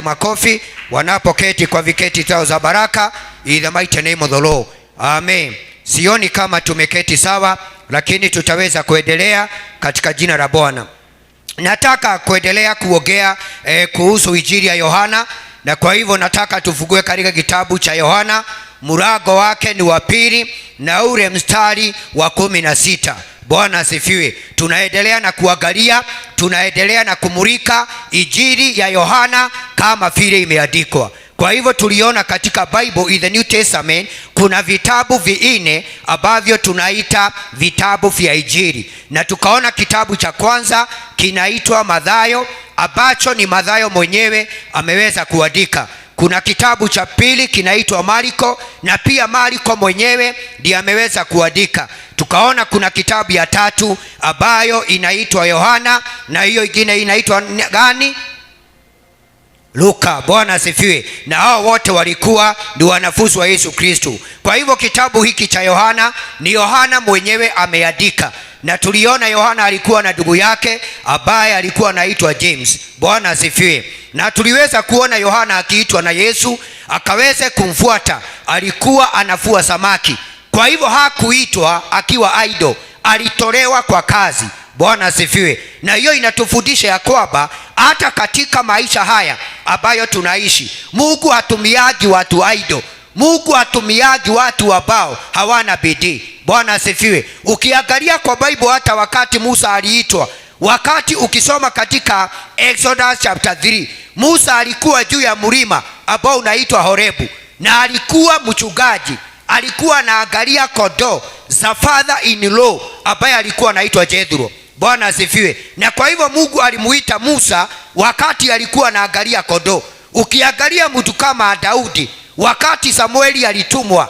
Makofi wanapoketi kwa viketi zao za baraka. In the mighty name of the Lord. Amen. Sioni kama tumeketi sawa, lakini tutaweza kuendelea katika jina la Bwana. Nataka kuendelea kuongea kuhusu injili ya Yohana, na kwa hivyo nataka tufungue katika kitabu cha Yohana, mlango wake ni wa 2 na ule mstari wa 16. Bwana asifiwe. Tunaendelea na kuangalia, tunaendelea na kumulika injili ya Yohana kama vile imeandikwa. Kwa hivyo tuliona katika Bible in the New Testament kuna vitabu vinne ambavyo tunaita vitabu vya injili, na tukaona kitabu cha kwanza kinaitwa Mathayo, ambacho ni Mathayo mwenyewe ameweza kuandika. Kuna kitabu cha pili kinaitwa Marko, na pia Marko mwenyewe ndiye ameweza kuandika. Tukaona kuna kitabu ya tatu ambayo inaitwa Yohana, na hiyo ingine inaitwa gani? Luka. Bwana asifiwe. Na hao wote walikuwa ni wanafunzi wa Yesu Kristo. Kwa hivyo kitabu hiki cha Yohana ni Yohana mwenyewe ameandika, na tuliona Yohana alikuwa na ndugu yake ambaye alikuwa anaitwa James. Bwana asifiwe. Na tuliweza kuona Yohana akiitwa na Yesu akaweze kumfuata, alikuwa anafua samaki. Kwa hivyo hakuitwa akiwa idle, alitolewa kwa kazi. Bwana asifiwe. Na hiyo inatufundisha ya kwamba hata katika maisha haya ambayo tunaishi, Mungu hatumiaji watu idle. Mungu hatumiaji watu ambao hawana bidii. Bwana asifiwe. Ukiangalia kwa Bible, hata wakati Musa aliitwa, wakati ukisoma katika Exodus chapter 3, Musa alikuwa juu ya mlima ambao unaitwa Horebu, na alikuwa mchungaji, alikuwa anaangalia kondoo za father in law ambaye alikuwa anaitwa Jethro. Bwana asifiwe. Na kwa hivyo Mungu alimuita Musa wakati alikuwa anaangalia kondoo. Ukiangalia mtu kama Daudi, wakati Samueli alitumwa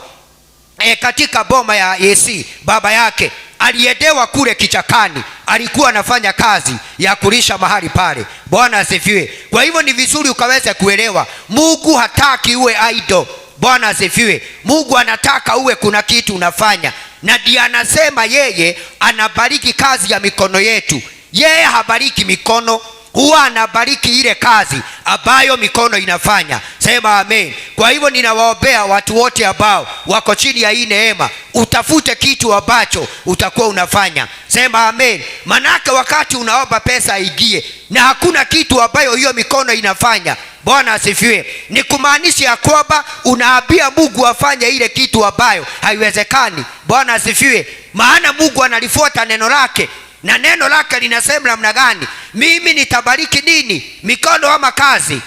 katika boma ya Yese baba yake, aliedewa kule kichakani, alikuwa anafanya kazi ya kulisha mahali pale. Bwana asifiwe. Kwa hivyo ni vizuri ukaweze kuelewa, Mungu hataki uwe idle. Bwana asifiwe. Mungu anataka uwe kuna kitu unafanya, na ndiye anasema yeye anabariki kazi ya mikono yetu. Yeye habariki mikono, huwa anabariki ile kazi ambayo mikono inafanya. Sema amen. Kwa hivyo ninawaombea watu wote ambao wako chini ya hii neema, utafute kitu ambacho utakuwa unafanya. Sema amen. Manake wakati unaomba pesa igie na hakuna kitu ambayo hiyo mikono inafanya, Bwana asifiwe, ni kumaanisha ya kwamba unaambia Mungu afanye ile kitu ambayo haiwezekani. Bwana asifiwe. Maana Mungu analifuata neno lake, na neno lake linasema namna gani? Mimi nitabariki nini? Mikono ama kazi?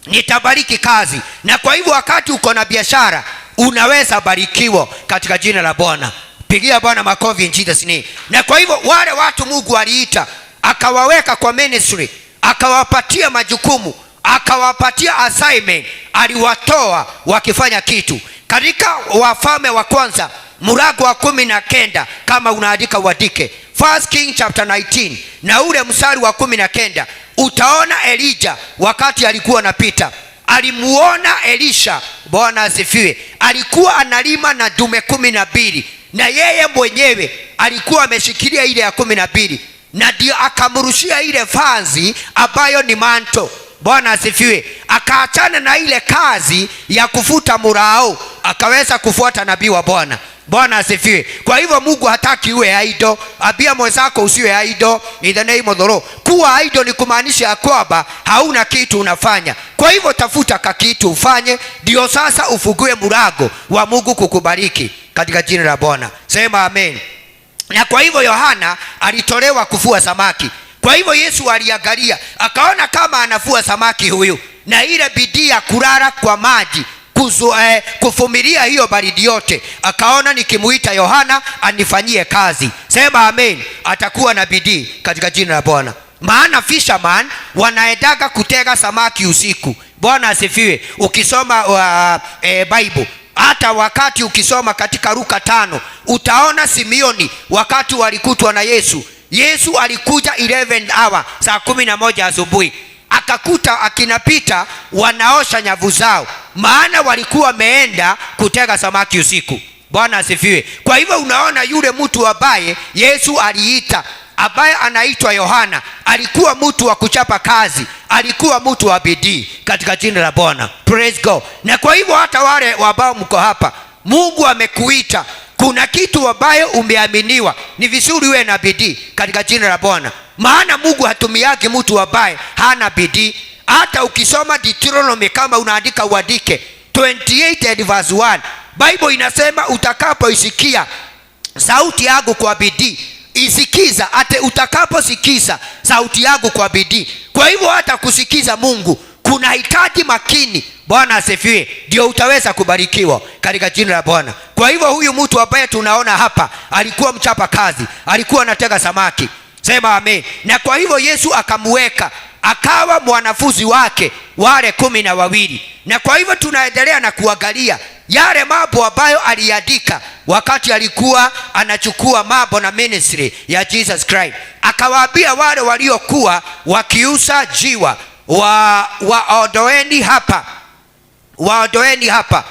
Nitabariki kazi. Na kwa hivyo wakati uko na biashara unaweza barikiwa katika jina la Bwana. Pigia Bwana makofi in Jesus name. Na kwa hivyo wale watu Mungu aliita akawaweka kwa ministry, akawapatia majukumu, akawapatia assignment, aliwatoa wakifanya kitu. Katika Wafalme wa kwanza mlango wa 19, kama unaandika uandike 1 King chapter 19 na ule mstari wa 19, utaona Elijah wakati alikuwa anapita alimuona Elisha. Bwana asifiwe. Alikuwa analima na dume 12, na yeye mwenyewe alikuwa ameshikilia ile ya 12, na ndio akamrushia ile fanzi ambayo ni manto. Bwana asifiwe. Akaachana na ile kazi ya kufuta murao, akaweza kufuata nabii wa Bwana. Bwana asifiwe. Kwa hivyo Mungu hataki uwe idle. Ambia mwenzako usiwe idle in the name of the Lord. Kuwa idle ni kumaanisha kwamba hauna kitu unafanya. Kwa hivyo tafuta kitu ufanye, ndio sasa ufungue mlango wa Mungu kukubariki katika jina la Bwana. Sema amen. Na kwa hivyo Yohana alitolewa kufua samaki. Kwa hivyo Yesu aliangalia akaona kama anafua samaki huyu, na ile bidii ya kulala kwa maji, kuvumilia hiyo baridi yote, akaona nikimuita Yohana anifanyie kazi. Sema amen. Atakuwa na bidii katika jina la Bwana. Maana fisherman wanaendaga kutega samaki usiku. Bwana asifiwe. Ukisoma Bible, hata wakati ukisoma katika Luka 5, utaona Simeoni wakati walikutwa na Yesu. Yesu alikuja 11 hour, saa 11 asubuhi, akakuta akinapita wanaosha nyavu zao, maana walikuwa wameenda kutega samaki usiku. Bwana asifiwe. Kwa hivyo unaona yule mtu ambaye Yesu aliita ambaye anaitwa Yohana alikuwa mtu wa kuchapa kazi, alikuwa mtu wa bidii katika jina la Bwana. Praise God. Na kwa hivyo hata wale ambao mko hapa, Mungu amekuita, kuna kitu ambayo umeaminiwa, ni vizuri uwe na bidii katika jina la Bwana. Maana Mungu hatumiagi mtu ambaye hana bidii. Hata ukisoma Deuteronomy, kama unaandika uandike 28 and verse 1, Bible inasema utakapoisikia sauti yangu kwa bidii, isikiza, ate utakaposikiza sauti yangu kwa bidii. Kwa hivyo hata kusikiza Mungu kuna hitaji makini. Bwana asifiwe. Ndio utaweza kubarikiwa katika jina la Bwana. Kwa hivyo huyu mtu ambaye tunaona hapa alikuwa mchapa kazi, alikuwa anatega samaki. Sema amen. Na kwa hivyo Yesu akamweka akawa mwanafunzi wake wale 12. Na kwa hivyo tunaendelea na kuangalia yale mambo ambayo aliandika wakati alikuwa anachukua mambo na ministry ya Jesus Christ. Akawaambia wale waliokuwa wakiuza jiwa, waondoeni hapa,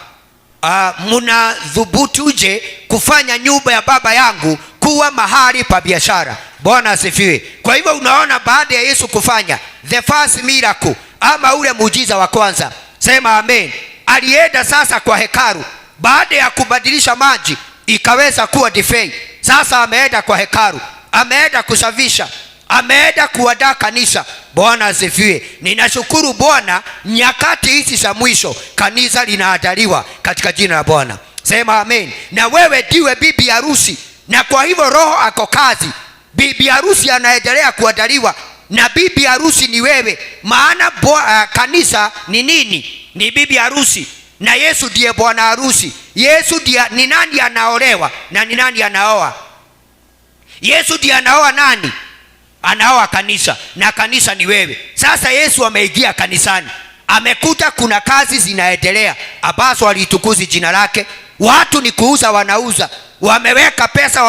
mnadhubutuje kufanya nyumba ya baba yangu kuwa mahali pa biashara. Bwana asifiwe. Kwa hivyo unaona, baada ya Yesu kufanya the first miracle, ama ule muujiza wa kwanza, sema amen, alienda sasa kwa hekalu. Baada ya kubadilisha maji ikaweza kuwa divai, sasa ameenda kwa hekalu, ameenda kusafisha, ameenda kuandaa kanisa. Bwana asifiwe. Ninashukuru Bwana, nyakati hizi za mwisho kanisa linaandaliwa katika jina la Bwana. Sema amen. Na wewe ndiwe bibi harusi, na kwa hivyo Roho ako kazi. Bibi harusi anaendelea kuandaliwa, na bibi harusi ni wewe. Maana kanisa ni nini? Ni bibi harusi, na Yesu ndiye bwana harusi. Yesu ndiye, ni nani anaolewa na ni nani anaoa? Yesu ndiye anaoa nani? Anaoa kanisa, na kanisa ni wewe. Sasa Yesu ameingia kanisani, amekuta kuna kazi zinaendelea ambazo alitukuzi jina lake. Watu ni kuuza, wanauza, wameweka pesa,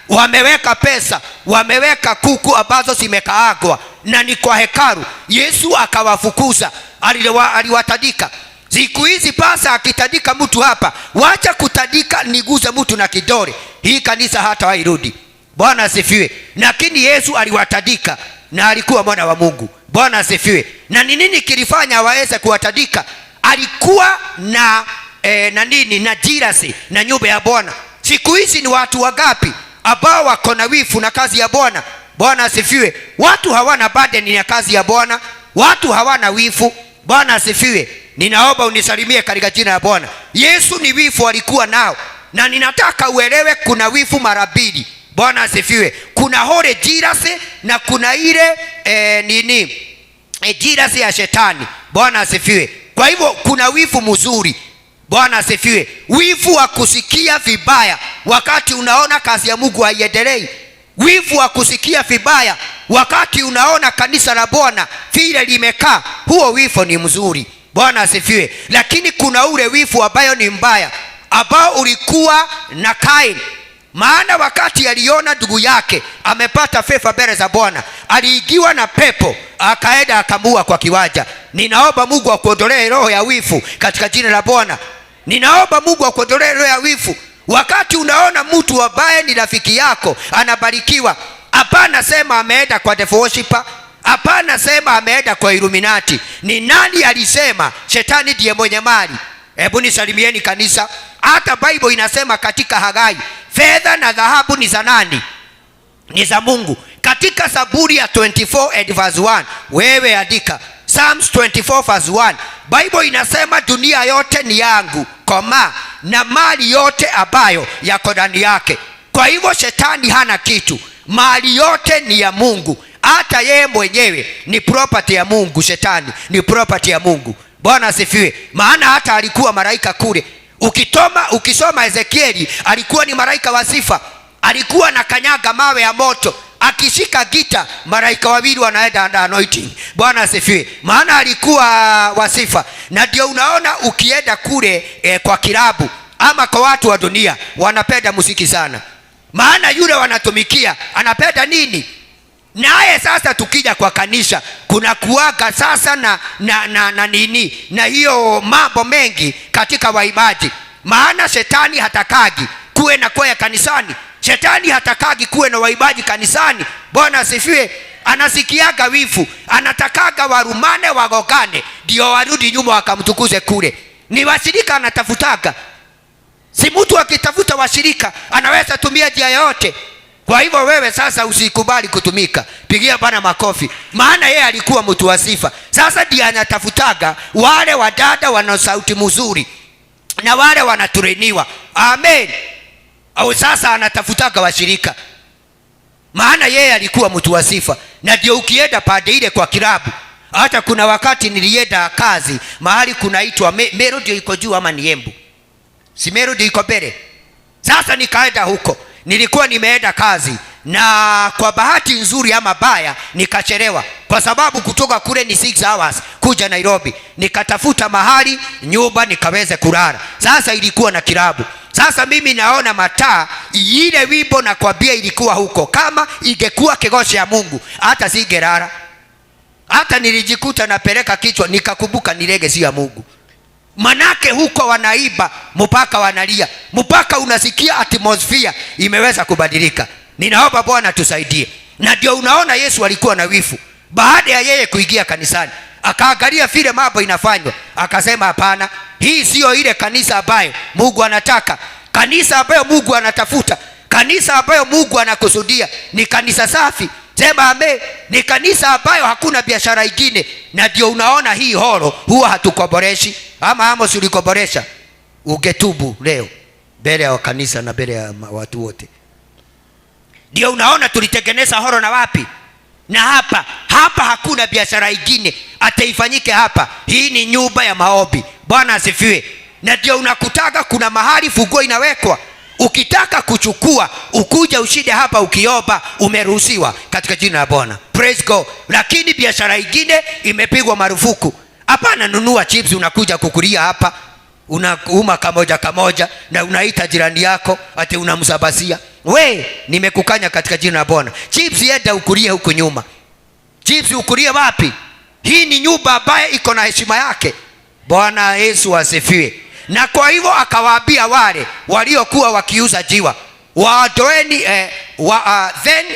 wameweka pesa, wameweka kuku ambazo zimekaagwa, na ni kwa hekalu. Yesu akawafukuza, aliwatadika. Siku hizi pasa akitadika mtu hapa, wacha kutadika niguze mtu na kidole, hii kanisa hata wairudi. Bwana asifiwe. Lakini Yesu aliwatadika, na alikuwa mwana wa Mungu. Bwana asifiwe. Na ni nini kilifanya waweze kuwatadika? Alikuwa na na jirasi na nyumba ya Bwana. Siku hizi ni watu wangapi ambao wako na wifu na kazi ya Bwana? Bwana asifiwe. Watu hawana burden ya kazi ya Bwana, watu hawana wifu. Bwana asifiwe. Ninaomba unisalimie katika jina la Bwana. Yesu ni wifu alikuwa nao, na ninataka uelewe kuna wifu mara mbili. Bwana asifiwe. Kuna hore jirasi na kuna ile jirasi ya shetani. Bwana asifiwe. Kwa hivyo kuna wifu mzuri. Bwana asifiwe. Wivu wa kusikia vibaya wakati unaona kazi ya Mungu haiendelei. Wivu wa kusikia vibaya wakati unaona kanisa la Bwana vile limekaa. Huo wivu ni mzuri. Bwana asifiwe. Lakini kuna ule wivu ambayo ni mbaya, ambao ulikuwa na Kain. Maana wakati aliona ndugu yake amepata favor mbele za Bwana, aliingiwa na pepo, akaenda akamua kwa kiwanja. Ninaomba Mungu akuondolee roho ya wivu katika jina la Bwana. Ninaomba Mungu akuondolee roho ya wivu. Wakati unaona mtu ambaye ni rafiki yako anabarikiwa, hapana sema ameenda kwa devil worshiper, hapana sema ameenda kwa Illuminati. Ni nani alisema? Shetani ndiye mwenye mali. Hebu nisalimieni kanisa. Hata Bible inasema katika Hagai, fedha na dhahabu ni za nani? Ni za Mungu. Katika Zaburi ya 24 and verse 1, wewe andika Psalms 24 verse 1, Bible inasema dunia yote ni yangu, na mali yote ambayo yako ndani yake. Kwa hivyo shetani hana kitu, mali yote ni ya Mungu. Hata yeye mwenyewe ni property ya Mungu. Shetani ni property ya Mungu. Bwana asifiwe. Maana hata alikuwa malaika kule. Ukisoma Ezekieli, alikuwa ni malaika wa sifa. Alikuwa na kanyaga mawe ya moto, akishika gita, malaika wawili wanaenda under anointing. Bwana asifiwe. Maana alikuwa wa sifa. Na ndio unaona ukienda kule kwa kilabu ama kwa watu wa dunia, wanapenda muziki sana. Maana yule wanatumikia anapenda nini? Naye sasa tukija kwa kanisa, kuna kuaga sasa na hiyo mambo mengi katika waibaji. Maana shetani hatakagi kuwe na kwaya kanisani. Shetani hatakagi kuwe na waibaji kanisani. Bwana asifiwe. Anasikiaga wivu, anatakaga warumane wagogane ndio warudi nyuma wakamtukuze kule. Ni washirika anatafutaga. Si mtu akitafuta washirika anaweza tumia njia yote. Kwa hivyo wewe sasa usikubali kutumika. Pigia Bwana makofi. Maana yeye alikuwa mtu wa sifa. Sasa ndiye anatafutaga wale wadada wana sauti mzuri na wale wanatureniwa. Amen. Au sasa anatafutaga washirika. Maana yeye alikuwa mtu wa sifa. Na ndio ukienda pande ile kwa kilabu. Hata kuna wakati nilienda kazi mahali kunaitwa Meru, ndio iko juu ama ni Embu? Si Meru ndio iko mbele. Sasa nikaenda huko. Nilikuwa nimeenda kazi na kwa bahati nzuri ama baya nikachelewa, kwa sababu kutoka kule ni 6 hours kuja Nairobi. Nikatafuta mahali nyumba nikaweze kulala. Sasa ilikuwa na kilabu. Sasa mimi naona mataa ile wimbo na kwambia ilikuwa huko. Kama ingekuwa Kegosho ya Mungu hata singelala. Hata nilijikuta napeleka kichwa nikakumbuka ni rege si ya Mungu. Manake huko wanaiba mpaka wanalia, mpaka unasikia atmosphere imeweza kubadilika. Ninaomba Bwana tusaidie. Na ndio unaona Yesu alikuwa na wivu. Baada ya yeye kuingia kanisani, akaangalia vile mambo inafanywa, akasema hapana, hii sio ile kanisa ambayo Mungu anataka. Kanisa ambayo Mungu anatafuta, kanisa ambayo Mungu anakusudia ni kanisa safi. Sema amen. Ni kanisa ambayo hakuna biashara ingine. Na ndio unaona hii horo huwa hatukoboreshi. Ama Amos ulikoboresha, ungetubu leo mbele ya kanisa na mbele ya watu wote. Ndio unaona tulitengeneza horo na wapi? Na hapa hakuna biashara ingine ataifanyike hapa. Hii ni nyumba ya maombi. Bwana asifiwe. Na ndio unakutaga kuna mahali funguo inawekwa. Ukitaka kuchukua ukuja ushinde hapa ukiomba, umeruhusiwa katika jina la Bwana. Praise God. Lakini biashara ingine imepigwa marufuku. Hapana, nunua chips unakuja kukulia hapa. Unauma kamoja na unaita jirani yako ati unamsabasia. We, nimekukanya katika jina la Bwana. Chips yenda ukulie huko nyuma. Chips ukulie wapi? Hii ni nyumba ambayo iko na heshima yake. Bwana Yesu asifiwe. Na kwa hivyo akawaambia wale waliokuwa wakiuza jiwa, waondoeni then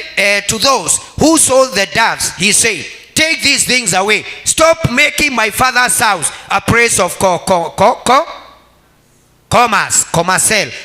to those who sold the doves he said, take these things away. Stop making my father's house a place of commerce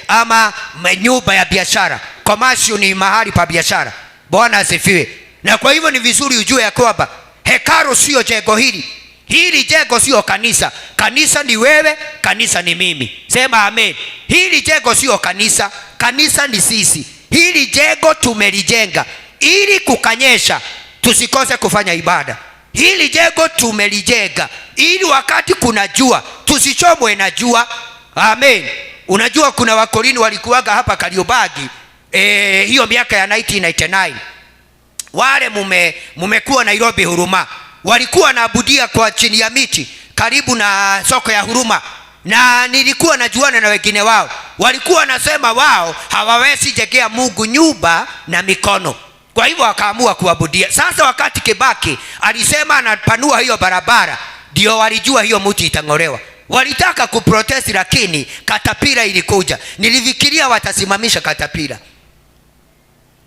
ama nyumba ya biashara. Commercial ni mahali pa biashara. Bwana asifiwe. Na kwa hivyo ni vizuri ujue ya kwamba hekalu sio jengo hili. Hili jengo sio kanisa. Kanisa ni wewe, kanisa ni mimi. Sema amen. Hili jengo sio kanisa, kanisa ni sisi. Hili jengo tumelijenga ili kukanyesha tusikose kufanya ibada. Hili jengo tumelijenga ili wakati kuna jua tusichomwe na jua. Amen. Unajua kuna Wakorini walikuwaga hapa Kariobangi hiyo miaka ya 1999. Wale mumekuwa Nairobi Huruma, walikuwa naabudia kwa chini ya miti karibu na soko ya Huruma. Na nilikuwa najuana na wengine wao, walikuwa nasema wao hawawezi jengea Mungu nyumba na mikono. Kwa hivyo wakaamua kuabudia. Sasa wakati Kibaki alisema anapanua hiyo barabara, ndio walijua hiyo mti itang'olewa. Walitaka kuprotest lakini katapira ilikuja. Nilifikiria watasimamisha katapira.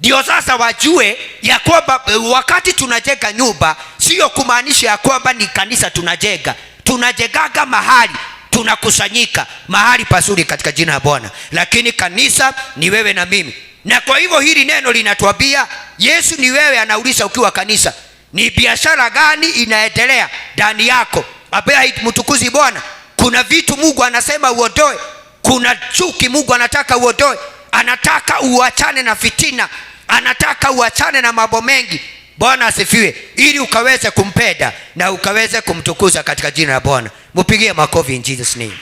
Ndio sasa wajue ya kwamba wakati tunajenga nyumba sio kumaanisha ya kwamba ni kanisa tunajenga. Tunajengaga mahali tunakusanyika, mahali pazuri katika jina la Bwana. Lakini kanisa ni wewe na mimi. Na kwa hivyo hili neno linatuambia Yesu ni wewe. Anauliza ukiwa kanisa, ni biashara gani inaendelea ndani yako ambaye mtukuzi Bwana? Kuna vitu Mungu anasema uondoe. Kuna chuki Mungu anataka uondoe. Anataka uachane na fitina. Anataka uachane na mambo mengi. Bwana asifiwe. Ili ukaweze kumpenda na ukaweze kumtukuza katika jina la Bwana. Mpigie makofi in Jesus name.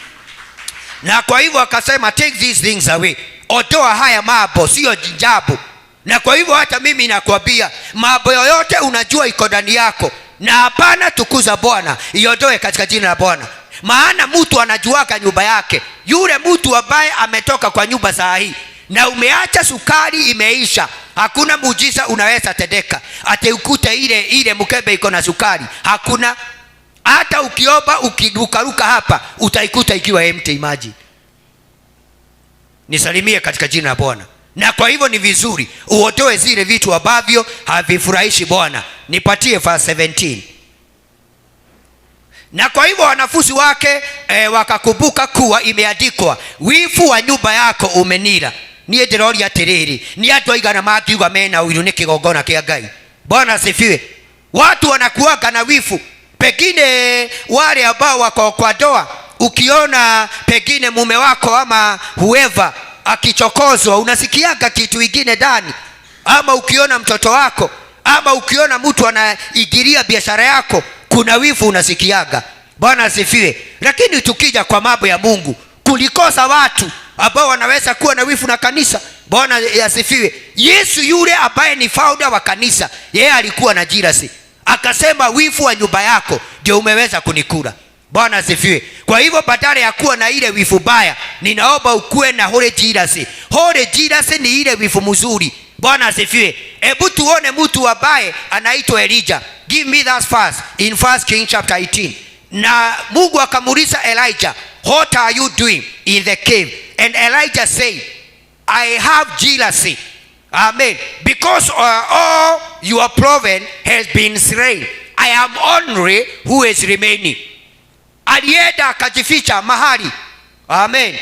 Na kwa hivyo akasema take these things away. Ondoa haya mambo, sio jinjabu. Na kwa hivyo hata mimi nakwambia mambo yoyote unajua iko ndani yako na hapana tukuza Bwana, iondoe katika jina la Bwana. Maana mtu anajuaka nyumba yake. Yule mtu ambaye ametoka kwa nyumba saa hii na umeacha sukari imeisha, hakuna muujiza unaweza tendeka ate ukute ile mkebe iko na sukari. Hakuna. Hata ukiomba ukirukaruka hapa utaikuta ikiwa empty. Imagine. Nisalimie katika jina la Bwana. na kwa hivyo ni vizuri uotoe zile vitu ambavyo havifurahishi Bwana. Nipatie verse 17. Na kwa hivyo wanafunzi wake wakakumbuka kuwa imeandikwa, wivu wa nyumba yako umenira. Niye ndirori atiriri, ni andu aigana makiuga mena uiru ni kigongona kia Ngai. Bwana asifiwe. Watu wanakuaga na wivu. Pengine wale ambao wako kwa ndoa, ukiona pengine mume wako ama whoever akichokozwa, unasikiaga kitu kingine ndani. Ama ukiona mtoto wako, ama ukiona mtu anaigiria biashara yako, kuna wivu unasikiaga. Bwana asifiwe. Lakini tukija kwa mambo ya Mungu, kulikosa watu ambao wanaweza kuwa na wivu na kanisa. Bwana asifiwe. Yesu yule ambaye ni founder wa kanisa, yeye alikuwa na jealousy. Akasema wivu wa nyumba yako ndio umeweza kunikula. Bwana asifiwe. Kwa hivyo badala ya kuwa na ile wivu baya, ninaomba ukue na holy jealousy. Holy jealousy ni ile wivu mzuri. Bwana asifiwe. Hebu tuone mtu ambaye anaitwa Elijah. Give me that verse in 1 Kings chapter 18. Na Mungu akamuuliza Elijah, what are you doing in the cave? And Elijah said, I have jealousy. Amen. Because all your prophet has been slain. I am only who is remaining. Alienda akajificha mahali. Amen.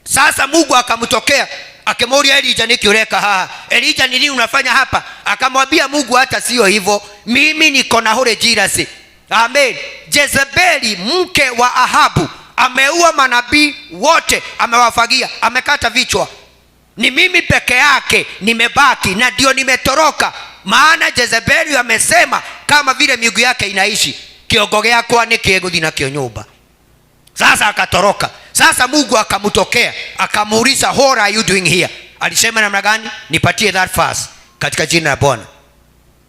Sasa Mungu akamtokea, akimwambia Elijah, niki ureka haha. Elijah, nini unafanya hapa? Akamwambia Mungu, hata sio hivyo, mimi niko na holy jealousy. Amen. Jezebeli mke wa Ahabu ameua manabii wote, amewafagia, amekata vichwa. Ni mimi peke yake nimebaki, na ndio nimetoroka. Maana Jezebeli amesema kama vile miguu yake inaishi, kiongo gyakwa ni kiguthi na kio nyumba. Sasa akatoroka. Sasa Mungu akamtokea, akamuuliza, what are you doing here? Alisema namna gani? Nipatie that verse katika jina la Bwana.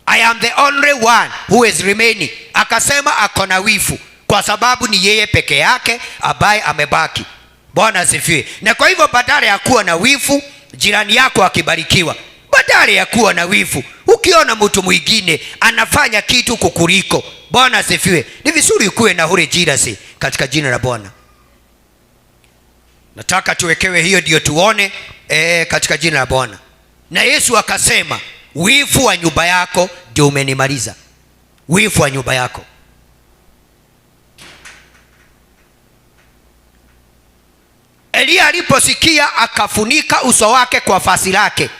I am the only one who is remaining. Akasema akona wivu kwa sababu ni yeye peke yake ambaye amebaki. Bwana asifiwe. Na kwa hivyo badala ya kuwa na wivu jirani yako akibarikiwa, badala ya kuwa na wivu ukiona mtu mwingine anafanya kitu kukuliko, Bwana asifiwe, ni vizuri kuwe na holy jealousy katika jina la Bwana. Nataka tuwekewe hiyo ndio tuone katika jina la Bwana. Na Yesu akasema, wivu wa nyumba yako ndio umenimaliza. Wivu wa nyumba yako. Elia aliposikia akafunika uso wake kwa vazi lake,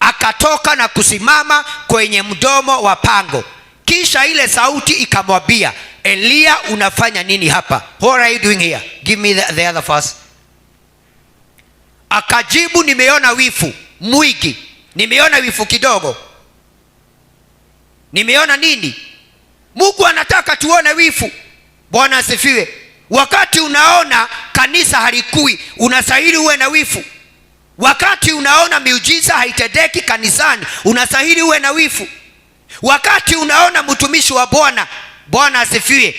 akatoka na kusimama kwenye mdomo wa pango. Kisha ile sauti ikamwambia, Elia, unafanya nini hapa? What are you doing here? Give me the other verse. Akajibu, nimeona wivu mwingi. Nimeona wivu kidogo. Nimeona nini? Mungu anataka tuone wivu. Bwana asifiwe. Wakati unaona kanisa halikui, unastahili uwe na wivu. Wakati unaona miujiza haitendeki kanisani, unastahili uwe na wivu. Wakati unaona mtumishi wa Bwana, Bwana asifiwe,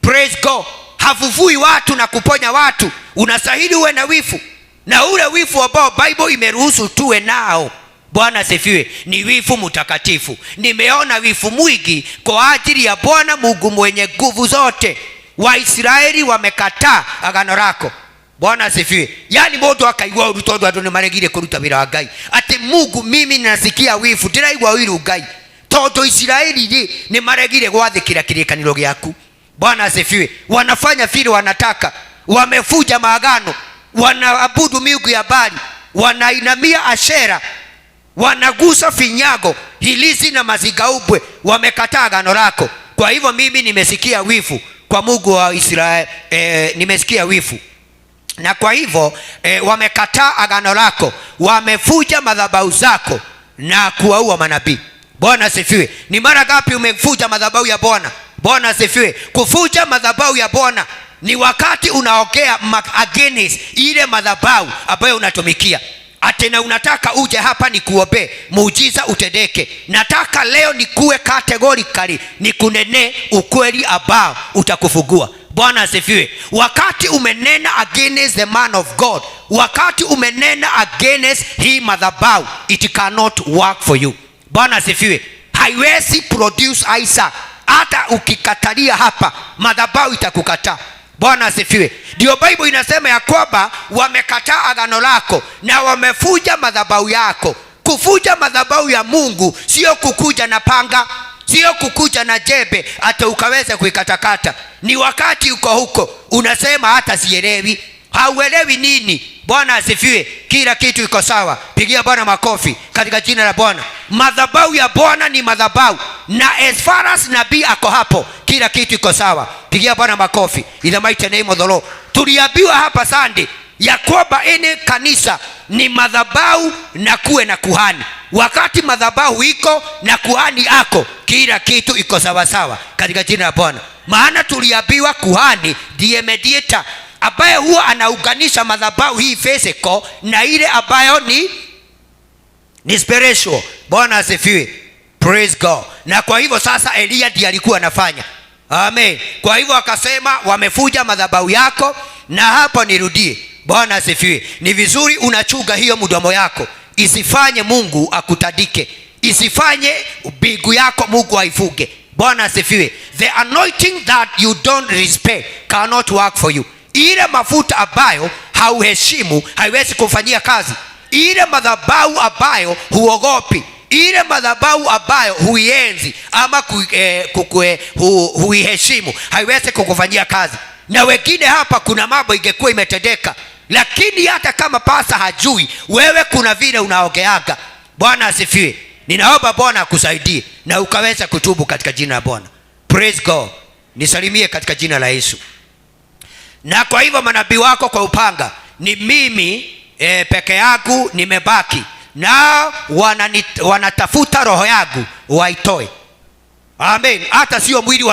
praise God, havuvui watu na kuponya watu, unastahili uwe na wivu. Na ule wivu ambao Bible imeruhusu tuwe nao, Bwana asifiwe, ni wivu mtakatifu. Nimeona wivu mwingi kwa ajili ya Bwana Mungu mwenye nguvu zote. Waisraeli wamekataa agano lako. Bwana asifiwe. Yani moto akaigwa urutondo atu nimaregire kuruta wira wa Ngai. Ati Mungu, mimi nasikia wivu, ndiraigwa wiru Ngai, tondu Israeli nimaregire gwathikira kirikaniro giaku. Bwana asifiwe. Wanafanya vile wanataka, wamefuja maagano, wanaabudu miungu ya Baali, wanainamia Ashera, wanagusa finyago, hilizi na mazigaubwe, wamekataa agano lako. Kwa hivyo mimi nimesikia wivu kwa Mungu wa Israeli, nimesikia wivu. Na kwa hivyo wamekataa agano lako, wamefuja madhabahu zako na kuwaua manabii. Bwana asifiwe. Ni mara ngapi umefuja madhabahu ya Bwana? Bwana asifiwe. Kufuja madhabahu ya Bwana ni wakati unaongea against ile madhabahu ambayo unatumikia. Atena unataka uje hapa ni kuombe muujiza utendeke. Nataka leo nikuwe categorically nikunene ukweli ambao utakufungua. Bwana asifiwe. Wakati umenena against the man of God, wakati umenena against hii madhabahu, it cannot work for you. Bwana asifiwe. Haiwezi produce Isaac. Hata ukikatalia hapa, madhabahu itakukataa. Bwana asifiwe. Ndio Bible inasema ya kwamba wamekataa agano lako na wamefuja madhabahu yako. Kufuja madhabahu ya Mungu sio kukuja na panga, sio kukuja na jembe hata ukaweze kuikatakata. Ni wakati uko huko unasema hata sielewi. Hauelewi nini? Bwana asifiwe. Kila kitu iko sawa. Pigia Bwana makofi katika jina la Bwana. Madhabahu ya Bwana ni madhabahu, na as far as nabii ako hapo, kila kitu iko sawa. Pigia Bwana makofi in the mighty name of the Lord. Tuliambiwa hapa Sunday ya kwamba ene kanisa ni madhabahu na kuwe na kuhani. Wakati madhabahu iko na kuhani ako, kila kitu iko sawa sawa katika jina la Bwana. Maana tuliambiwa kuhani ndiye mediator ambaye huwa anaunganisha madhabahu hii physical na ile ambayo ni spiritual. Bwana asifiwe. Praise God. Na kwa hivyo sasa Elia ndiye alikuwa anafanya. Amen. Kwa hivyo akasema wamefuja madhabahu yako, na hapo nirudie. Bwana asifiwe. Ni vizuri unachunga hiyo mdomo yako, isifanye Mungu akutadike, isifanye mbingu yako Mungu aifuge. Bwana asifiwe. The anointing that you don't respect cannot work for you. Ile mafuta ambayo hauheshimu haiwezi kufanyia kazi. Ile madhabahu ambayo huogopi, ile madhabahu ambayo huienzi ama huiheshimu haiwezi kukufanyia kazi. Na wengine hapa kuna mambo ingekuwa imetendeka, lakini hata kama pasa hajui, wewe kuna vile unaogeaga. Bwana asifiwe. Ninaomba Bwana akusaidie na ukaweza kutubu katika jina la Bwana. Praise God. Nisalimie katika jina la Yesu. Na kwa hivyo manabii wako kwa upanga ni mimi peke yangu nimebaki, na wanatafuta roho yangu waitoe. Amen. Hata sio mwili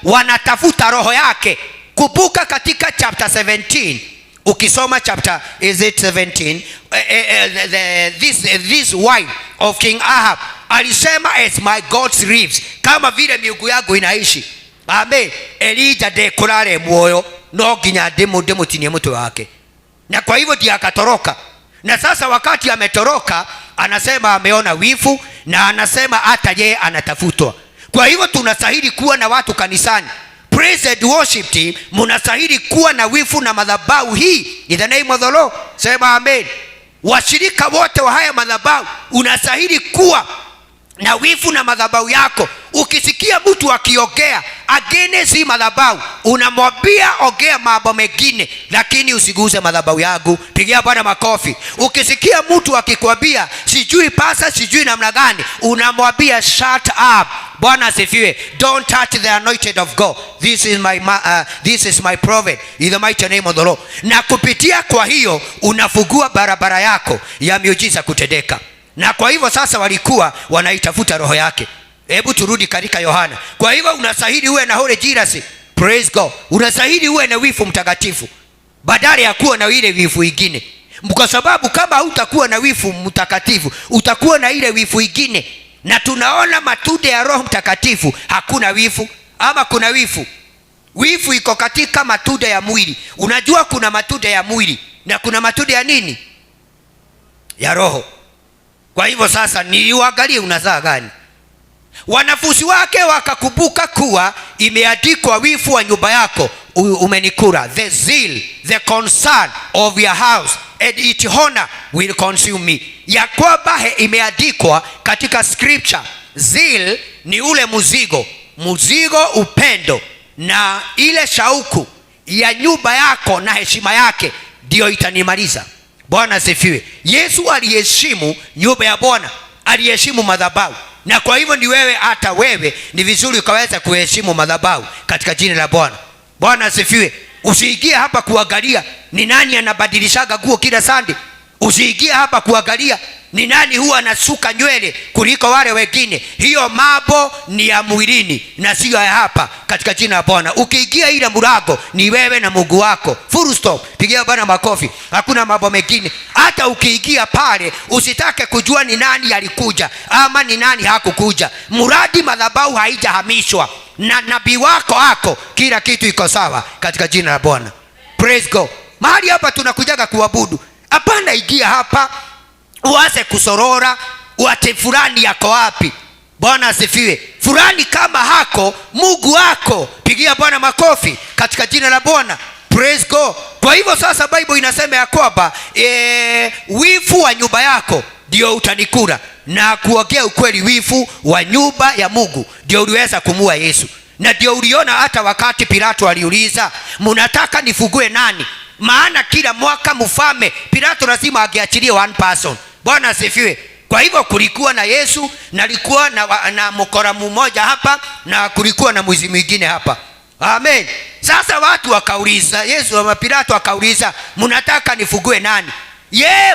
wanatafuta roho yake. Kumbuka katika chapter 17, ukisoma chapter is it 17, this wife of King Ahab alisema as my God lives, kama vile miungu yangu inaishi. Amen. Elijah de kulare moyo no ginya demo tinie mtu wake. Na kwa hivyo ndiye akatoroka. Na sasa wakati ametoroka, anasema ameona wivu, na anasema hata yeye anatafutwa. Kwa hivyo tunastahili kuwa na watu kanisani, praise and worship team, mnastahili kuwa na wivu na madhabahu hii in the name of the Lord. Sema amen. Washirika wote wa haya madhabahu unastahili kuwa na wivu na madhabahu yako. Ukisikia mtu akiongea against hii madhabahu, unamwambia ongea mambo mengine, lakini usiguze madhabahu yangu. Pigia Bwana makofi. Ukisikia mtu akikwambia sijui pasa sijui namna gani, unamwambia shut up. Bwana asifiwe. Don't touch the anointed of God. This is my prophet in the mighty name of the Lord. Na kupitia kwa hiyo unafungua barabara yako ya miujiza kutendeka. Na kwa hivyo sasa walikuwa wanaitafuta roho yake. Hebu turudi katika Yohana. Kwa hivyo unastahili uwe na holy jealousy. Praise God. Unastahili uwe na wivu mtakatifu badala ya kuwa na ile wivu ingine. Kwa sababu kama hutakuwa na wivu mtakatifu, utakuwa na ile wivu ingine. Na tunaona matunda ya Roho Mtakatifu hakuna wivu, ama kuna wivu? Wivu iko katika matunda ya mwili. Unajua kuna matunda ya mwili na kuna matunda ya nini? Ya Roho. Kwa hivyo sasa niuangalie unazaa gani. Wanafunzi wake wakakumbuka kuwa imeandikwa, wivu wa nyumba yako umenikula. The zeal, the concern of your house and its honor will consume me. Ya kwamba imeandikwa katika scripture, zeal ni ule muzigo upendo na ile shauku ya nyumba yako na heshima yake ndio itanimaliza. Bwana asifiwe. Yesu aliheshimu nyumba ya Bwana, aliheshimu madhabahu. Na kwa hivyo ni wewe, hata wewe ni vizuri ukaweza kuheshimu madhabahu katika jina la Bwana. Bwana asifiwe. Usiingie hapa kuangalia ni nani anabadilishaga nguo kila Sunday. Usiingie hapa kuangalia ni nani huwa anasuka nywele kuliko wale wengine. Hiyo mambo ni ya mwilini na sio ya hapa katika jina la Bwana. Ukiingia ile mlango ni wewe na Mungu wako. Full stop. Pigia Bwana makofi. Hakuna mambo mengine. Hata ukiingia pale usitake kujua ni nani alikuja ama ni nani hakukuja. Muradi madhabahu haijahamishwa na nabii wako ako, kila kitu iko sawa katika jina la Bwana. Praise God. Mahali hapa tunakujaga kuabudu. Hapana ingia hapa uanze kusorora uate fulani yako wapi. Bwana asifiwe. Fulani kama hako Mungu wako, pigia Bwana makofi katika jina la Bwana. Praise God. Kwa hivyo sasa Bible inasema ya kwamba wifu wa nyumba yako ndio utanikula, na kuongea ukweli, wifu wa nyumba ya Mungu ndio uliweza kumua Yesu. Na ndio uliona hata wakati Pilato aliuliza, mnataka nifugue nani? Maana kila mwaka mfalme Pilato lazima agiachilie one person. Bwana asifiwe. Kwa hivyo kulikuwa na Yesu, na alikuwa na mkora mmoja hapa, na kulikuwa na mwizi mwingine hapa. Amen. Sasa watu wakauliza Yesu, wa Pilato akauliza, mnataka nifugue nani?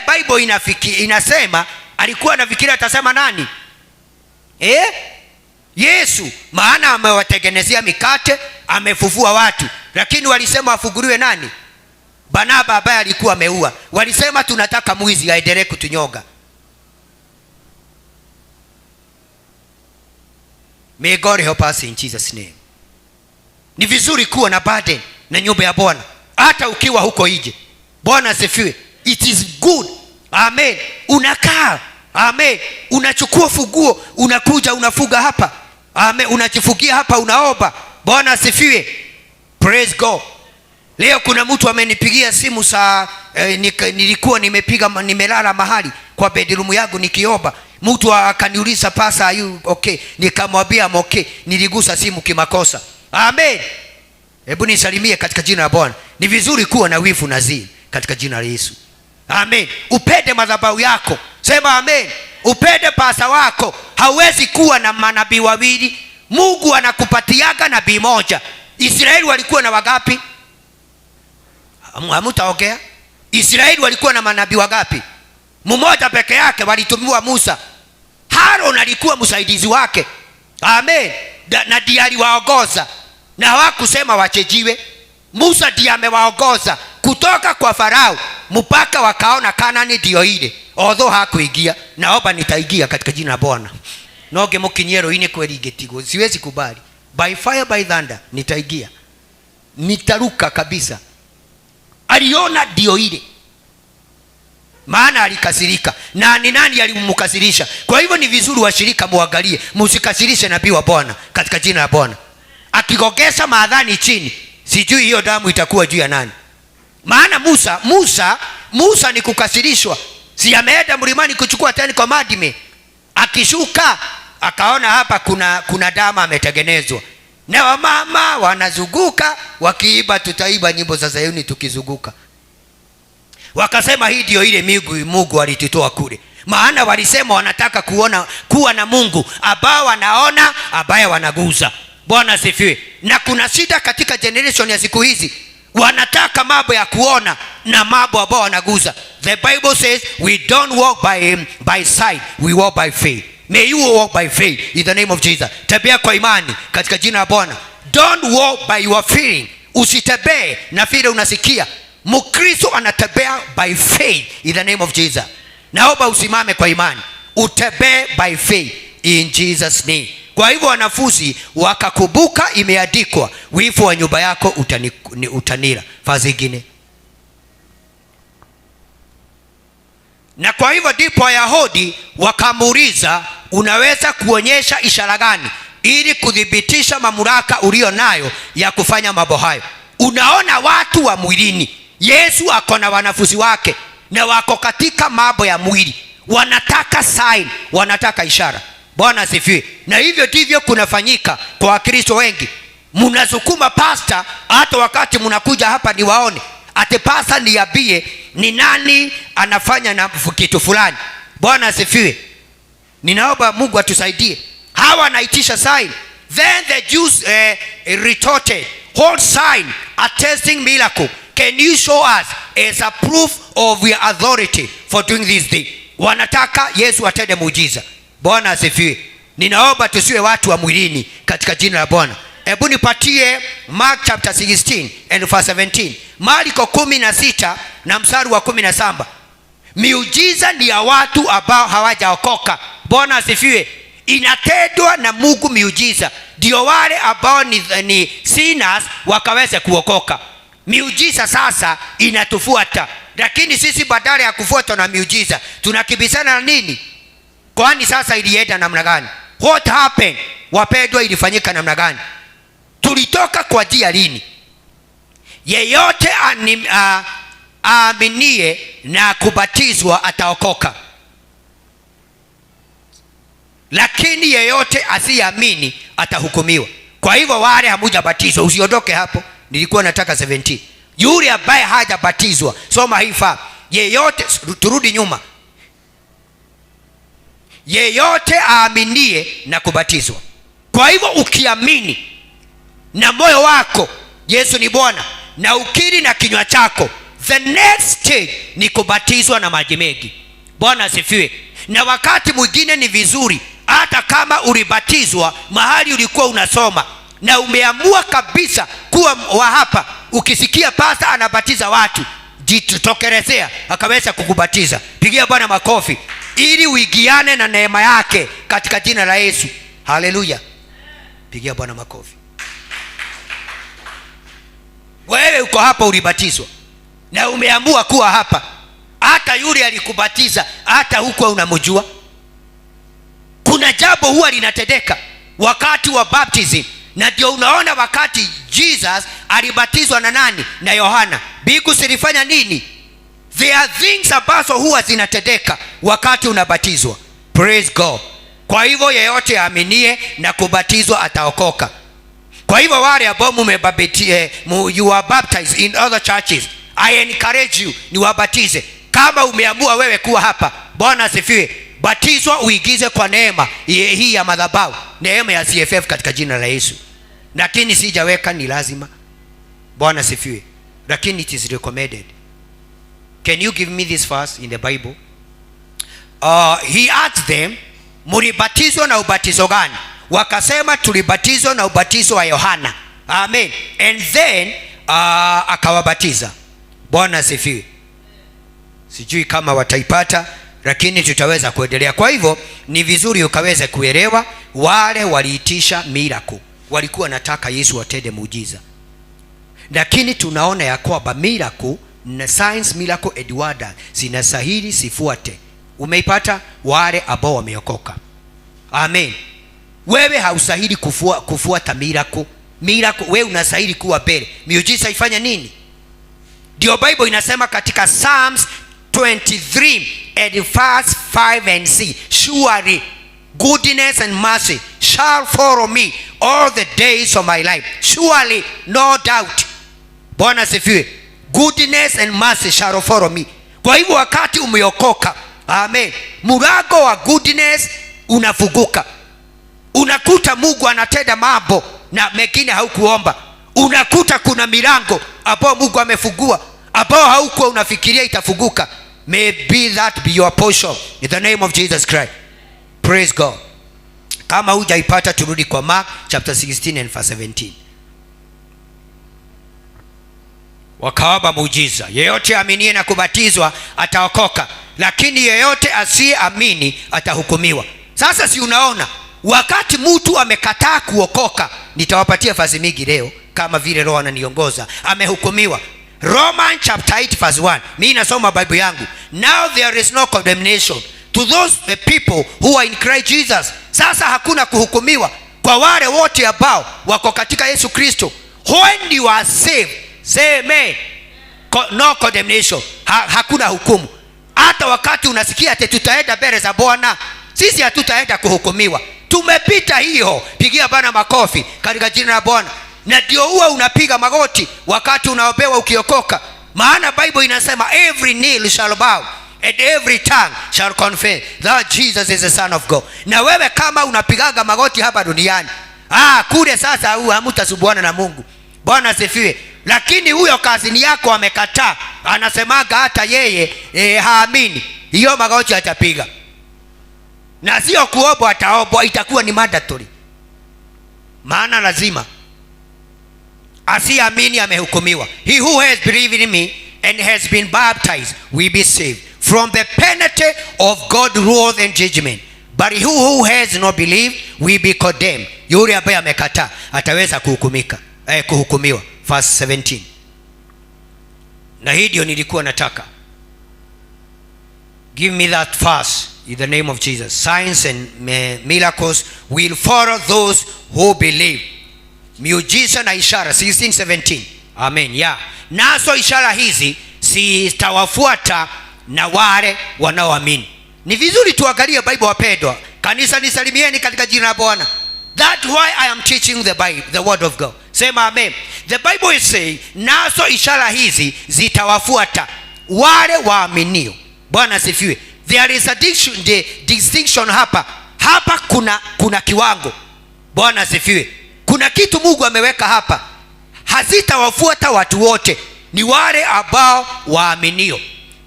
Bible inasema alikuwa anafikiria atasema nani? Yesu, maana amewatengenezea mikate, amefufua watu. Lakini walisema afuguliwe nani? Barnaba ambaye alikuwa ameua. Walisema tunataka mwizi aendelee kutunyoga. May God help us in Jesus name. Ni vizuri kuwa na burden na nyumba ya Bwana hata ukiwa huko nje. Bwana asifiwe. It is good. Amen. Unakaa. Amen. Unachukua funguo, unakuja unafuga hapa. Amen. Unajifugia hapa, unaomba. Bwana asifiwe. Praise God. Leo kuna mtu amenipigia simu saa nilikuwa nimelala mahali kwa bedroom yangu nikiomba. Mtu akaniuliza, pasa are you okay? Nikamwambia I'm okay. Niligusa simu kimakosa. Amen. Hebu nisalimie katika jina la Bwana. Ni vizuri kuwa na wivu na zii katika jina la Yesu. Amen. Upende madhabahu yako. Sema amen. Upende pasa wako. Hauwezi kuwa na manabii wawili. Mungu anakupatiaga nabii moja. Israeli walikuwa na wangapi? Hamtaongea. Israeli walikuwa na manabii wangapi? Mmoja peke yake, walitumiwa Musa. Harun alikuwa msaidizi wake. Amen. Na ndiye aliwaongoza. Na hawakusema wachejiwe. Musa ndiye amewaongoza kutoka kwa Farao mpaka wakaona Kanaani ndio ile. Although hakuingia, naomba nitaingia katika jina la Bwana. Noge mukinyero ine kweli getigo. Siwezi kubali. By fire by thunder nitaingia. Nitaruka kabisa. Aliona ndio ile. Maana alikasirika. Na ni nani alimkasirisha? Kwa hivyo ni vizuri washirika muangalie, msikasirishe nabii wa Bwana katika jina la Bwana. Akigogesa maadhani chini, sijui hiyo damu itakuwa juu ya nani. Maana Musa ni kukasirishwa. Si ameenda mlimani kuchukua Ten Commandments. Akishuka akaona hapa kuna damu ametengenezwa. Na wamama wanazunguka wakiiba, tutaiba nyimbo za Zayuni tukizunguka. Wakasema hii ndio ile Mungu alitutoa kule. Maana walisema wanataka kuwa na Mungu ambao wanaona, ambaye wanaguza. Bwana asifiwe. Na kuna shida katika generation ya siku hizi. Wanataka mambo ya kuona na mambo ambao wanaguza. The Bible says we don't walk by sight, we walk by faith. May you walk by faith in the name of Jesus. Tembea kwa imani katika jina la Bwana. Don't walk by your feeling. Usitembee na vile unasikia. Mkristo anatembea by faith in the name of Jesus. Naomba usimame kwa imani. Utembee by faith in Jesus name. Kwa hivyo wanafunzi wakakumbuka, imeandikwa, wivu wa nyumba yako utanila. Fazi ingine. Na kwa hivyo ndipo Wayahudi wakamuuliza, unaweza kuonyesha ishara gani ili kudhibitisha mamlaka ulio nayo ya kufanya mambo hayo? Unaona watu wa mwilini. Yesu ako na wanafunzi wake na wako katika mambo ya mwili. Wanataka sign, wanataka ishara. Bwana asifiwe. Na hivyo ndivyo kunafanyika kwa Wakristo wengi. Mnasukuma pasta hata wakati mnakuja hapa niwaone. Ate pasta niambie ni nani anafanya na kitu fulani. Bwana asifiwe. Ninaomba Mungu atusaidie. Hawa anaitisha sign. Then the Jews retorted, what sign attesting miracle can you show us as a proof of your authority for doing this thing? Wanataka Yesu atende muujiza. Bwana asifiwe. Ninaomba tusiwe watu wa mwilini katika jina la Bwana. Hebu nipatie Mark chapter 16 and verse 17. Marko 16 na mstari wa 17. Miujiza ni ya watu ambao hawajaokoka. Bwana asifiwe. Inatendwa na Mungu miujiza. Ndio wale ambao ni sinners wakaweze kuokoka. Miujiza sasa inatufuata. Lakini sisi badala ya kufuatwa na miujiza, tunakibisana na nini? Kwani sasa ilienda namna gani? What happened? Wapendwa, ilifanyika namna gani? Tulitoka kwa njia lini? Yeyote aaminie na kubatizwa ataokoka, lakini yeyote asiamini atahukumiwa. Kwa hivyo wale hamujabatizwa, usiondoke hapo. Nilikuwa nataka 17. Yule ambaye hajabatizwa, soma hii fa. Yeyote, turudi nyuma. Yeyote aaminie na kubatizwa. Kwa hivyo ukiamini na moyo wako Yesu ni Bwana na ukiri na kinywa chako, the next stage ni kubatizwa na maji mengi. Bwana asifiwe. Na wakati mwingine ni vizuri hata kama ulibatizwa mahali ulikuwa unasoma na umeamua kabisa kuwa wa hapa, ukisikia pasta anabatiza watu, jitokelezea akaweza kukubatiza. Pigia Bwana makofi ili uigiane na neema yake katika jina la Yesu. Haleluya. Pigia Bwana makofi. Wewe uko hapa ulibatizwa na umeamua kuwa hapa, hata yule alikubatiza hata huko unamjua. Kuna jambo huwa linatendeka wakati wa baptism, na ndio unaona wakati Jesus alibatizwa na nani? Na Yohana. Bigu silifanya nini? There are things ambazo huwa zinatendeka wakati unabatizwa. Praise God. Kwa hivyo yeyote aaminie na kubatizwa ataokoka. Kwa hivyo wale ambao you are baptized in other churches, I encourage you ni wabatize. Kama umeamua wewe kuwa hapa, Bwana asifiwe, batizwa uigize kwa neema hii ya madhabahu, neema ya CFF katika jina la Yesu. Lakini sijaweka ni lazima. Bwana asifiwe. Lakini it is recommended. Can you give me this verse in the Bible? He asked them, mlibatizwa na ubatizo gani? Wakasema tulibatizwa na ubatizo wa Yohana. Amen. And then akawabatiza. Bwana asifiwe. Sijui kama wataipata, lakini tutaweza kuendelea. Kwa hivyo ni vizuri ukaweze kuelewa, wale waliitisha miracle, walikuwa nataka Yesu atende muujiza. Lakini tunaona ya kwamba miracle na signs, miracle and wonders zinastahili sifuate. Umeipata? Wale ambao wameokoka. Amen. Wewe haustahili kufuata miracle. Wewe unastahili kuwa mbele. Miujiza ifanya nini? Ndio Bible inasema katika Psalms 23 and verse 5 and 6, surely goodness and mercy shall follow me all the days of my life. Surely, no doubt. Bwana sifiwe. Goodness and mercy shall follow me. Kwa hivyo wakati umeokoka, amen, mlango wa goodness unafunguka. Unakuta Mungu anatenda mambo na mengine haukuomba. Unakuta kuna milango ambao Mungu amefungua ambao haukuwa unafikiria itafunguka. May that be your portion in the name of Jesus Christ. Praise God. Kama hujaipata, turudi kwa Mark chapter 16 and verse 17. Wakawapa muujiza. Yeyote aaminie na kubatizwa ataokoka, lakini yeyote asiyeamini atahukumiwa. Sasa si unaona, wakati mtu amekataa kuokoka, nitawapatia fasi mingi leo kama vile Roho ananiongoza, amehukumiwa. Romans chapter 8 verse 1. Mimi nasoma Bible yangu. Now there is no condemnation to those people who are in Christ Jesus. Sasa hakuna kuhukumiwa kwa wale wote ambao wako katika Yesu Kristo. When you are saved, say amen. No condemnation. Hakuna hukumu. Hata wakati unasikia ati tutaenda mbele za Bwana, sisi hatutaenda kuhukumiwa. Tumepita hiyo. Pigia Bwana makofi katika jina la Bwana. Na ndio huwa unapiga magoti wakati unaobewa ukiokoka. Maana Bible inasema every knee shall bow and every tongue shall confess that Jesus is the Son of God. Na wewe kama unapigaga magoti hapa duniani, kule sasa hamtasubuana na Mungu. Bwana asifiwe. Lakini huyo kazini yako amekataa, anasemaga hata yeye haamini, hiyo magoti atapiga. Na sio kuomba, ataomba, itakuwa ni mandatory. Maana lazima. Asiamini amehukumiwa. He who has believed in me and has been baptized will be saved from the penalty of God's wrath and judgment. But he who has not believed will be condemned. Yule ambaye amekataa ataweza kuhukumiwa. Verse 17. Na hii ndio nilikuwa nataka. Give me that verse in the name of Jesus. Signs and miracles will follow those who believe. Miujiza na ishara 16:17. Amen. Yeah. Nazo ishara hizi zitawafuata na wale wanaoamini. Ni vizuri tuangalie Bible wapendwa. Kanisa nisalimieni katika jina la Bwana. That's why I am teaching the Bible, the word of God. Sema amen. The Bible is saying, nazo ishara hizi zitawafuata wale waaminio. Bwana asifiwe. There is a distinction hapa. Hapa kuna kiwango. Bwana asifiwe. Kuna kitu Mungu ameweka hapa. Hazitawafuata watu wote, ni wale ambao waaminio.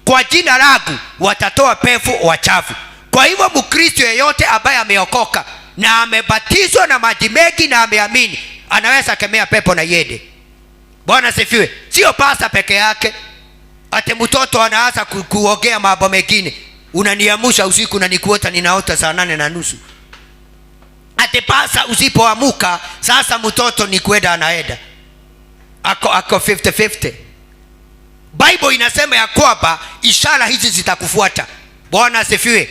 Kwa jina langu watatoa pepo wachafu. Kwa hivyo Mkristo yeyote ambaye ameokoka na amebatizwa na maji mengi na ameamini, anaweza kemea pepo na yende. Bwana asifiwe. Sio pasta peke yake. Ate mtoto anaanza kuogea mambo mengine, unaniamusha usiku na nikuota ninaota saa 8:30. Ate pasta usipoamuka sasa mtoto ni kwenda anaenda. Ako 50-50. Bible inasema ya kwamba ishara hizi zitakufuata. Bwana asifiwe.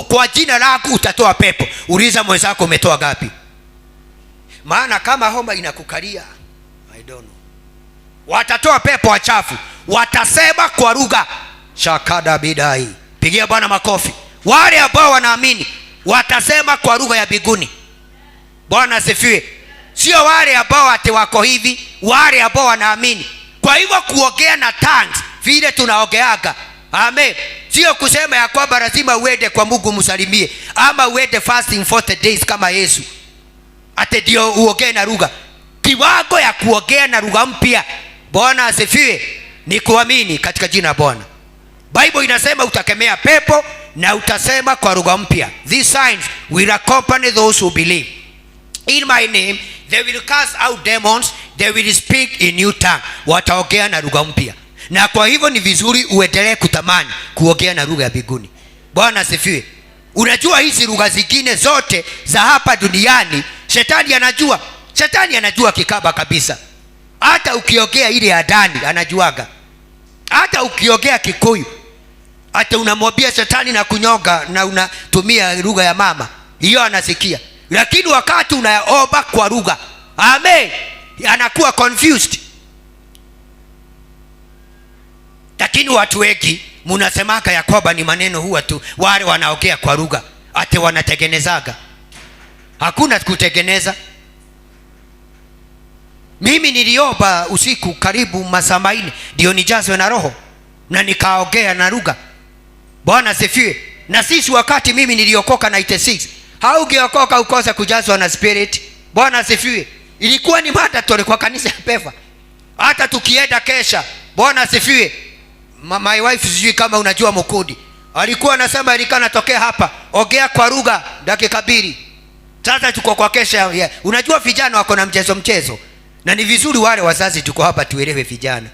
Kwa jina lako utatoa pepo. Uliza mwenzako umetoa gapi? Maana kama homa inakukalia, I don't know. Watatoa pepo wachafu. Watasema kwa lugha. Shakada bidai. Pigia Bwana makofi. Wale ambao wanaamini watasema kwa lugha ya biguni. Bwana asifiwe. Sio wale ambao ate wako hivi, wale ambao wanaamini. Kwa hivyo kuongea na tongues vile tunaogeaga. Amen. Sio kusema ya kwamba lazima uende kwa Mungu msalimie ama uende fasting 40 days kama Yesu. Ate ndio uongee na lugha. Kiwango ya kuongea na lugha mpya, Bwana asifiwe, ni kuamini katika jina la Bwana. Bible inasema utakemea pepo na utasema kwa lugha mpya. These signs will accompany those who believe. In my name they will cast out demons, they will speak in new tongue. Wataongea na lugha mpya. Na kwa hivyo ni vizuri uendelee kutamani kuongea na lugha ya mbinguni. Bwana asifiwe. Unajua hizi lugha zingine zote za hapa duniani shetani anajua. Shetani anajua kikaba kabisa. Hata ukiongea ile ya ndani anajuaga. Hata ukiongea Kikuyu, hata unamwambia shetani na kunyonga na unatumia lugha ya mama, hiyo anasikia. Lakini wakati unaomba kwa lugha, amen, anakuwa confused. Lakini watu wengi mnasemaka ya kwamba ni maneno huwa tu wale wanaongea kwa lugha ate wanatengenezaga. Hakuna kutengeneza. Mimi niliomba usiku karibu masaa 4 ndio nijazwe na roho na nikaongea na lugha. Bwana asifiwe. Na sisi wakati mimi niliokoka 96, haugeokoka ukosa kujazwa na spirit. Bwana asifiwe. Ilikuwa ni mandatory kwa kanisa ya Pefa. Hata tukienda kesha, Bwana asifiwe. My wife sijui kama unajua Mukudi, alikuwa anasema ilikuwa natokea hapa, ongea kwa lugha dakika 2. Sasa tuko kwa kesha. Yeah. Unajua vijana wako na mchezo. Na ni vizuri wale wazazi tuko hapa tuelewe vijana.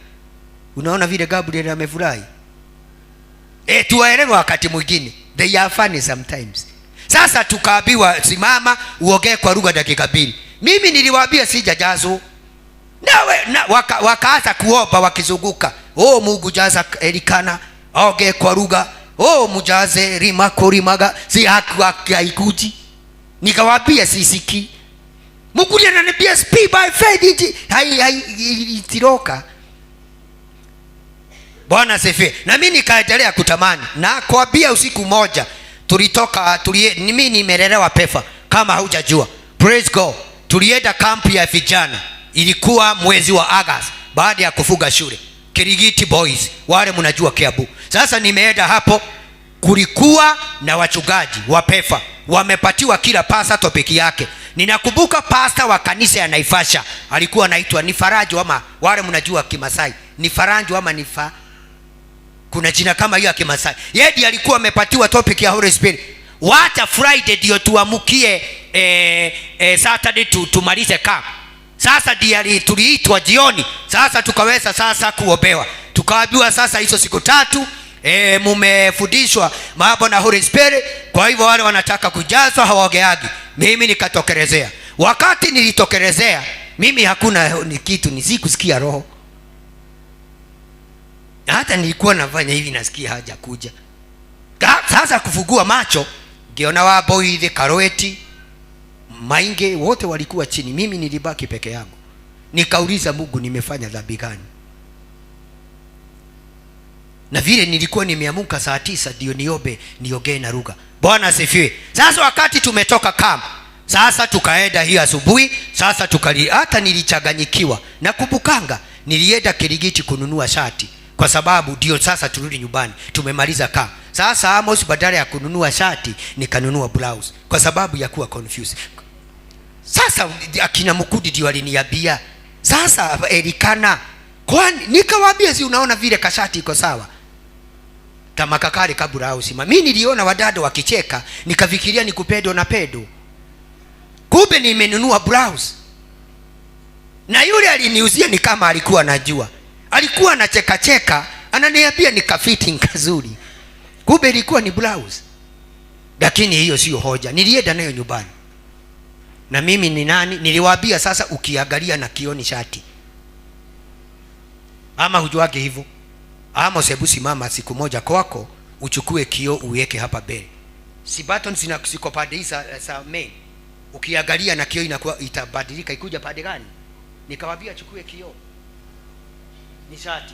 Unaona vile Gabriel amefurahi. Tuwaelewe wakati mwingine. They are funny sometimes. Sasa tukaambiwa simama uongee kwa lugha dakika 2. Mimi niliwaambia sijajazo. Na wakaanza kuomba wakizunguka. Oh Mungu jaza Elikana ongee kwa lugha. Oh mujaze rima korimaga si haikuji. Nikawaambia sisiki. Mungu ananiambia speak by faith. Itiroka. Bwana asifiwe. Na mimi nikaendelea kutamani. Na kuambia usiku moja tulitoka mimi nimelelewa Pefa kama hujajua. Praise God. Tulienda kampi ya vijana. Ilikuwa mwezi wa August baada ya kufunga shule. Kirigiti Boys, wale mnajua Kiambu. Sasa nimeenda hapo, kulikuwa na wachungaji wa Pefa. Wamepatiwa kila pasta topic yake. Ninakumbuka pasta wa kanisa ya Naivasha alikuwa anaitwa ni Farajo ama wale mnajua Kimasai. Ni Farajo ama Nifa. Kuna jina kama hiyo ya Kimasai. Yeye alikuwa amepatiwa topic ya Holy Spirit. Wacha Friday ndio tuamukie Saturday tumalize camp. Sasa ndio tuliitwa jioni. Sasa tukaweza sasa kuombewa. Tukaambiwa sasa hizo siku 3 mumefundishwa mambo na Holy Spirit. Kwa hivyo wale wanataka kujazwa hawaogeagi. Mimi nikatokelezea. Wakati nilitokelezea, mimi hakuna kitu nisikusikia roho. Hata nilikuwa nafanya hivi nasikia haja kuja. Sasa kufungua macho, ngiona Wambũithi, Karweti, Mainge wote walikuwa chini, mimi nilibaki peke yangu. Nikauliza Mungu, nimefanya dhambi gani? Na vile nilikuwa nimeamuka saa 9 ndio niongee na lugha. Bwana asifiwe. Sasa wakati tumetoka camp, sasa tukaenda hii asubuhi, sasa hata nilichanganyikiwa na kubukanga. Nilienda Kirigiti kununua shati kwa sababu ndio sasa turudi nyumbani, tumemaliza camp. Sasa Amos badala ya kununua shati nikanunua blouse kwa sababu ya kuwa confused. Sasa akina Mukudi ndio waliniambia, sasa Elikana, kwani nikawaambia, si unaona vile kashati iko sawa kama kakale kabla au sima. Mimi niliona wadada wakicheka, nikafikiria ni kupedo na pedo, kumbe nimenunua blouse. Na yule aliniuzia ni kama alikuwa anajua, alikuwa anacheka cheka, ananiambia ni fitting kazuri, kumbe ilikuwa ni blouse. Lakini hiyo sio hoja, nilienda nayo nyumbani. Na mimi ni nani? Niliwaambia sasa, ukiangalia na kioni shati, ama hujuage hivyo, ama sebu simama siku moja kwako, uchukue kio uweke hapa mbele. Si buttons ziko pande hizi za main, ukiangalia na kio inakuwa itabadilika, ikuja pande gani? Nikawaambia chukue kio, ni shati.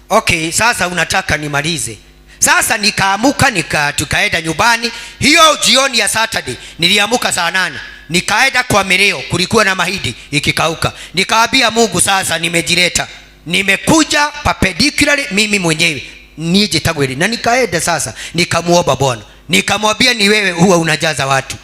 Okay, sasa unataka nimalize. Sasa nikaamuka tukaenda nyumbani. Hiyo jioni ya Saturday niliamuka saa 8, nikaenda kwa Mereo, kulikuwa na mahidi ikikauka. Nikaambia Mungu, sasa nimejileta, nimekuja perpendicularly mimi mwenyewe nije tagweli. Na nikaenda sasa nikamuomba Bwana, nikamwambia, ni wewe huwa unajaza watu,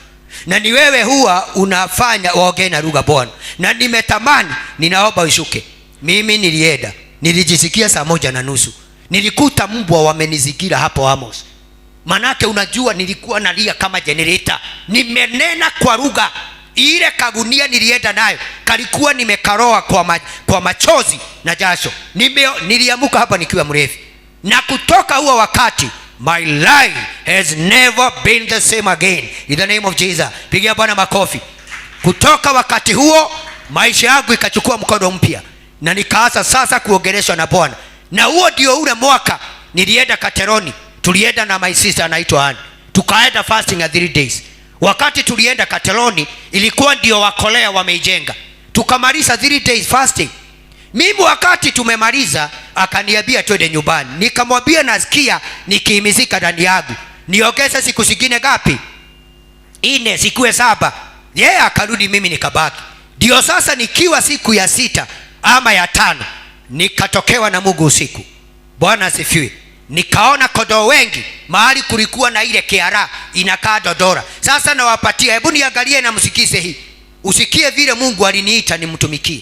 na ni wewe huwa unafanya waongee na lugha Bwana, na nimetamani, ninaomba ushuke. Mimi nilienda, nilijisikia saa 1:30 nilikuta mbwa wamenizingira hapo Amos. Manake unajua nilikuwa nalia kama generator, nimenena kwa lugha. Ile kagunia nilienda nayo kalikuwa nimekaroa kwa machozi na jasho. Niliamuka hapa nikiwa mrefu, na kutoka huo wakati my life has never been the same again, in the name of Jesus. Pigia Bwana makofi. Kutoka wakati huo maisha yangu ikachukua mkondo mpya, na nikaanza sasa kuongeleshwa na Bwana. Na huo ndio ule mwaka nilienda Kateroni, tulienda na my sister anaitwa Anne, tukaenda fasting ya 3 days. Wakati tulienda Kateroni ilikuwa ndio wakolea wameijenga, tukamaliza 3 days fasting. Mimi wakati tumemaliza akaniambia twende nyumbani. Nikamwambia nasikia nikiimizika ndani yangu, niongeze siku zingine ngapi? 4, sikuwe 7. Yeye akarudi, mimi nikabaki. Ndio sasa nikiwa siku ya 6 ama ya 5 nikatokewa na Mungu usiku. Bwana asifiwe. Nikaona kondoo wengi mahali kulikuwa na ile kiara inakaa dodora. Sasa nawapatia, hebu niangalie na msikize hii, usikie vile Mungu aliniita nimtumikie.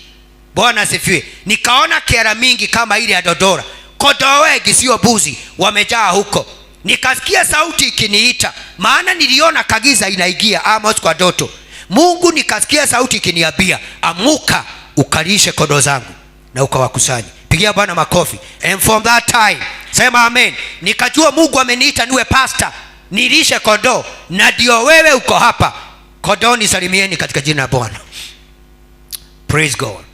Bwana asifiwe. Nikaona kiara mingi kama ile ya dodora, kondoo wengi sio buzi wamejaa huko. Nikasikia sauti ikiniita, maana niliona kagiza inaingia Amos kwa doto. Mungu nikasikia sauti ikiniambia, amuka ukalishe kondoo zangu na ukawakusanya. Pigia Bwana makofi. And from that time, sema amen, nikajua Mungu ameniita niwe pastor, nilishe kondoo, na ndio wewe uko hapa. Kondoo nisalimieni katika jina la Bwana. Praise God.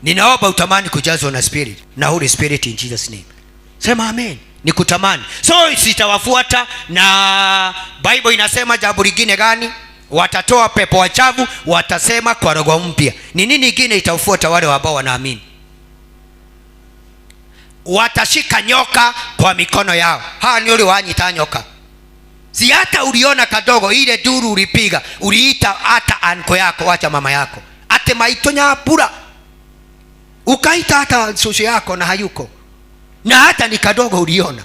Ninaomba utamani kujazwa na Spirit, na Holy Spirit in Jesus name. Sema amen. Nikutamani. So sitawafuata, na Bible inasema jambo lingine gani? Watatoa pepo wachafu, watasema kwa lugha mpya. Ni nini kingine itafuata wale ambao wanaamini? Watashika nyoka kwa mikono yao. Ni ule wanyita nyoka. Si hata uliona kadogo ile duru ulipiga, uliita hata anko yako, acha mama yako, ate maitonya pura, ukaita hata shosho yako na hayuko, na hata ni kadogo uliona.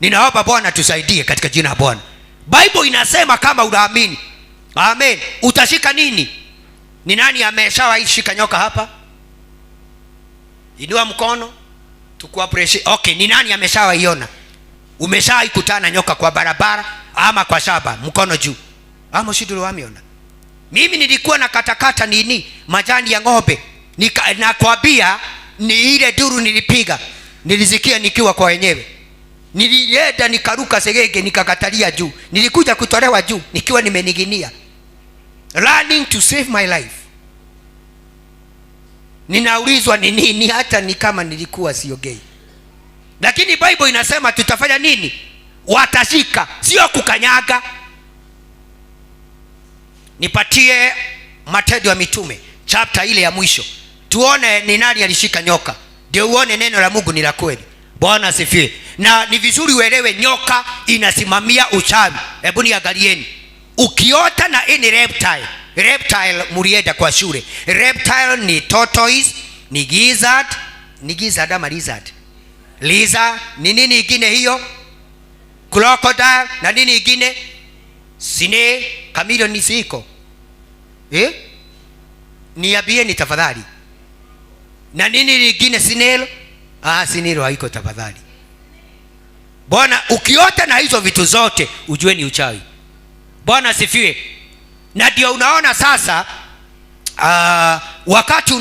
Ninaomba Bwana tusaidie katika jina la Bwana. Bible inasema kama unaamini, amen, utashika nini? Ni nani ameshawaishika nyoka hapa? Inua mkono tukuappreciate. Okay, ni nani ameshawaiona? Umeshaikutana nyoka kwa barabara ama kwa shamba? Mkono juu. Ama shidulu wamiona. Mimi nilikuwa na katakata nini majani ya ng'ombe, nakwambia ni ile duru nilipiga, nilizikia nikiwa kwa wenyewe. Nilienda nikaruka segege, nikakatalia juu, nilikuja kutolewa juu nikiwa nimeniginia, running to save my life. Ninaulizwa ni nini, hata ni kama nilikuwa siogei. Lakini Bible inasema tutafanya nini? watashika, sio kukanyaga. Nipatie Matendo ya Mitume chapter ile ya mwisho, tuone ni nani alishika nyoka, ndio uone neno la Mungu ni la kweli. Bwana asifiwe. Na ni vizuri uelewe nyoka inasimamia uchawi. Hebu niangalieni, ukiota na any reptile murienda kwa shule. Reptile ni tortoise, ni gizzard ama lizard. Ni nini ingine hiyo? Crocodile. Na nini ingine? Snake. Chameleon siko. Niambieni tafadhali. Na nini nyingine? Snail. Snail haiko tafadhali. Bwana, ukiota na hizo vitu zote ujue ni uchawi. Bwana asifiwe. Na ndio unaona sasa wakati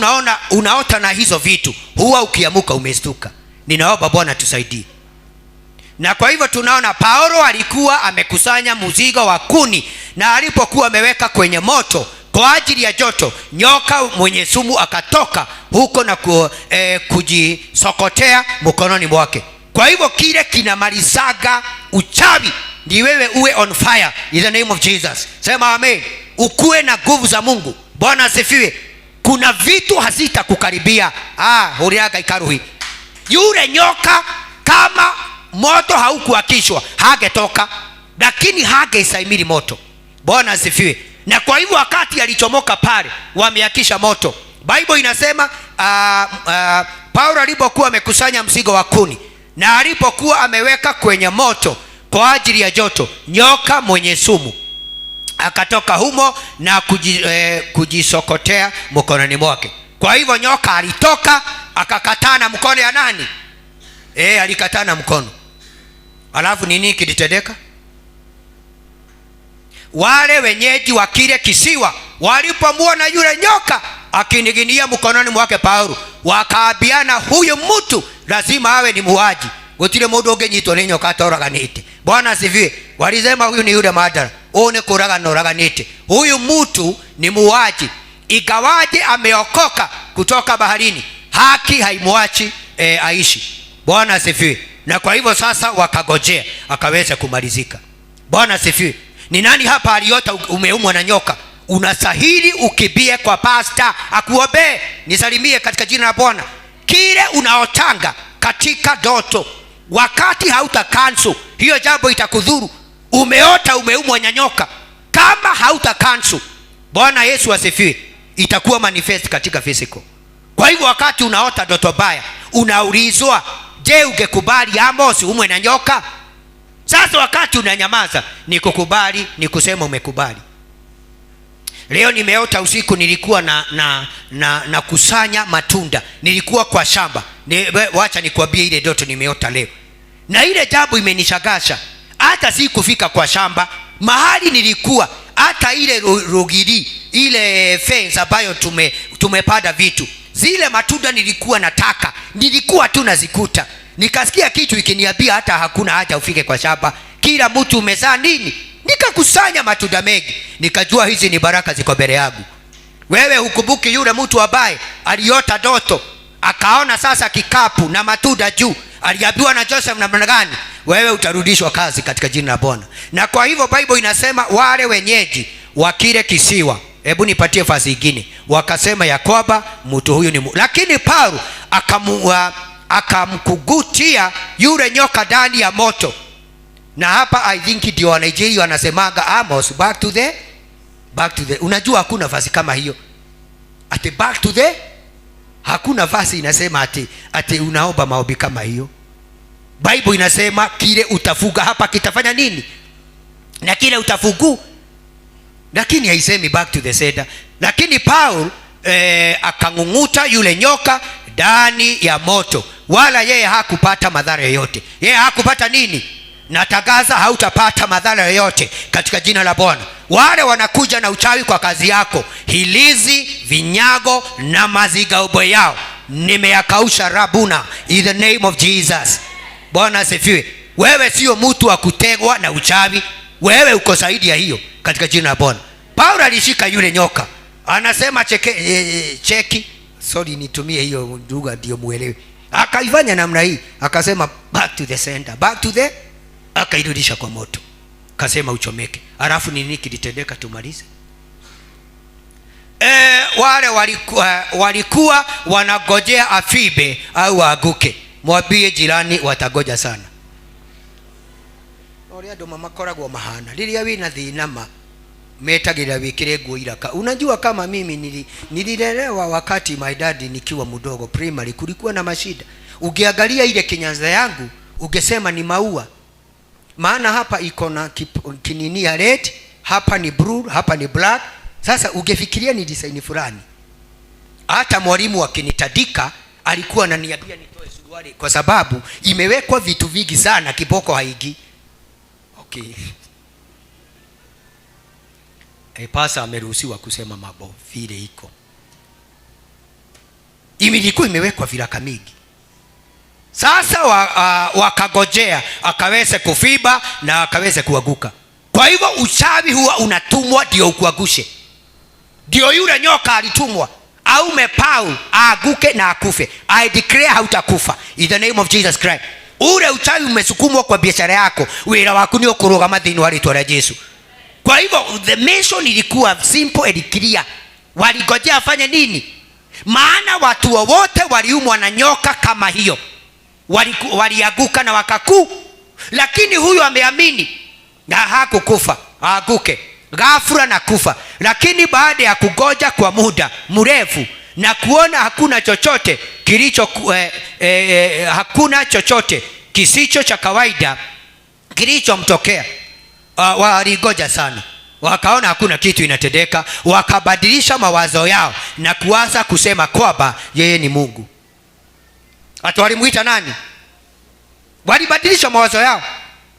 unaota na hizo vitu, huwa ukiamuka umestuka. Ninaomba Bwana tusaidie. Na kwa hivyo tunaona Paulo alikuwa amekusanya mzigo wa kuni, na alipokuwa ameweka kwenye moto kwa ajili ya joto, nyoka mwenye sumu akatoka huko na kujisokotea mkononi mwake. Kwa hivyo kile kinamalizaga uchawi ni wewe uwe on fire in the name of Jesus. Sema amen. Ukue na nguvu za Mungu. Bwana asifiwe. Kuna vitu hazita kukaribia. Huriaga ikaruhi. Yule nyoka kama moto haukuakishwa hagetoka, lakini hageisaimili moto. Bwana asifiwe. Na kwa hivyo wakati alichomoka pale, wameakisha moto. Bible inasema Paulo alipokuwa amekusanya mzigo wa kuni na alipokuwa ameweka kwenye moto kwa ajili ya joto, nyoka mwenye sumu akatoka humo na kujisokotea mkononi mwake. Kwa hivyo nyoka alitoka akakatana mkono ya nani? Alikatana mkono. Alafu nini kilitendeka? Wale wenyeji wa kile kisiwa walipomwona yule nyoka akiniginia mkononi mwake Paulo, wakaabiana huyu mtu lazima awe ni muuaji. Gutire mundu ungenyitwo ni nyoka atoraganite. Bwana asifiwe. Walisema huyu ni yule madara, one kuraganite. Huyu mtu ni muuaji. Ikawaje ameokoka kutoka baharini, haki haimwachi aishi. Bwana asifiwe. Na kwa hivyo sasa wakagojea akaweza kumalizika. Bwana asifiwe. Ni nani hapa aliota umeumwa na nyoka? Unastahili ukibie kwa pastor akuombe. Nisalimie katika jina la Bwana. Kile unaotanga katika doto, wakati hauta cancel hiyo jambo itakudhuru. Umeota umeumwa na nyoka, kama hauta cancel, Bwana Yesu asifiwe, itakuwa manifest katika physical. Kwa hivyo wakati unaota doto baya, unaulizwa, je, ungekubali Amos umwe na nyoka? Sasa wakati unanyamaza ni kukubali, ni kusema umekubali. Leo nimeota usiku, nilikuwa na kusanya matunda. Nilikuwa kwa shamba. Wacha nikwambie ile ndoto nimeota leo. Na ile jambo imenishagasha. Hata si kufika kwa shamba, mahali nilikuwa, hata ile rugiri, ile fence ambayo tumepanda vitu, zile matunda nilikuwa nataka, nilikuwa tu nazikuta. Nikasikia kitu ikiniambia hata hakuna haja ufike kwa shamba, kila mtu umezaa nini. Nikakusanya matunda mengi, nikajua hizi ni baraka ziko mbele yangu. Wewe hukumbuki yule mtu ambaye aliota ndoto akaona sasa kikapu na matunda juu, aliambiwa na Joseph namna gani? Wewe utarudishwa kazi katika jina la Bwana. Na kwa hivyo Bible inasema wale wenyeji wa kile kisiwa, hebu nipatie fasi nyingine, wakasema ya kwamba mtu huyu ni lakini Paulo akamkugutia yule nyoka ndani ya moto. Na hapa I think ndio wa Nigeria wanasemaga Amos back to the. Unajua hakuna fasi kama hiyo. Ati back to the. Hakuna fasi inasema ati unaomba maombi kama hiyo. Bible inasema kile utafuga hapa kitafanya nini? Na kile utafugu. Lakini haisemi back to the sender. Lakini Paul akangunguta yule nyoka ndani ya moto, wala yeye hakupata madhara yoyote. Yeye hakupata nini? Natangaza hautapata madhara yoyote katika jina la Bwana. Wale wanakuja na uchawi kwa kazi yako, hilizi, vinyago na mazigaobo yao, nimeyakausha rabuna in the name of Jesus. Bwana asifiwe. Wewe sio mtu wa kutegwa na uchawi, wewe uko zaidi ya hiyo katika jina la Bwana. Paulo alishika yule nyoka, anasema cheki, sorry nitumie hiyo lugha ndio muelewe. Akaifanya namna hii, akasema back to the center, back to the. akairudisha kwa moto, kasema uchomeke. Alafu nini kilitendeka? Tumalize. Wale walikuwa wanagojea afibe au aguke. Mwambie jirani watagoja sana. Oria ndo mama koragwo mahana lilia wina thinama metagira wikire nguo iraka. Unajua kama mimi nililelewa wakati my dad nikiwa mdogo primary, kulikuwa na mashida. Ukiangalia ile kinyanza yangu ungesema ni maua, maana hapa iko na kinini ya red, hapa ni blue, hapa ni black. Sasa ungefikiria ni design fulani. Hata mwalimu akinitadika alikuwa ananiambia nitoe suruali kwa sababu imewekwa vitu vingi sana, kiboko haigi. Okay. Pasa ameruhusiwa kusema mambo vile iko. Ilikuwa imewekwa viraka mingi. Sasa wakagojea akaweze kufiba na akaweze kuaguka. Kwa hivyo uchawi huwa unatumwa ndio ukuagushe. Ndio yule nyoka alitumwa aume pau aguke na akufe. I declare hautakufa in the name of Jesus Christ. Ule uchawi umesukumwa kwa biashara yako, wira waku ni ukurugama thini wa ritwa la Yesu. Kwa hivyo the mission ilikuwa simple and clear. Waligojea afanye nini? Maana watu wote waliumwa na nyoka kama hiyo, waliaguka na wakaku. Lakini huyu ameamini na hakukufa, aguke ghafla na kufa. Lakini baada ya kugoja kwa muda mrefu na kuona hakuna chochote hakuna chochote kisicho cha kawaida kilichomtokea, waligoja sana, wakaona hakuna kitu inatendeka, wakabadilisha mawazo yao na kuanza kusema kwamba yeye ni Mungu. Hata walimuita nani? Walibadilisha mawazo yao.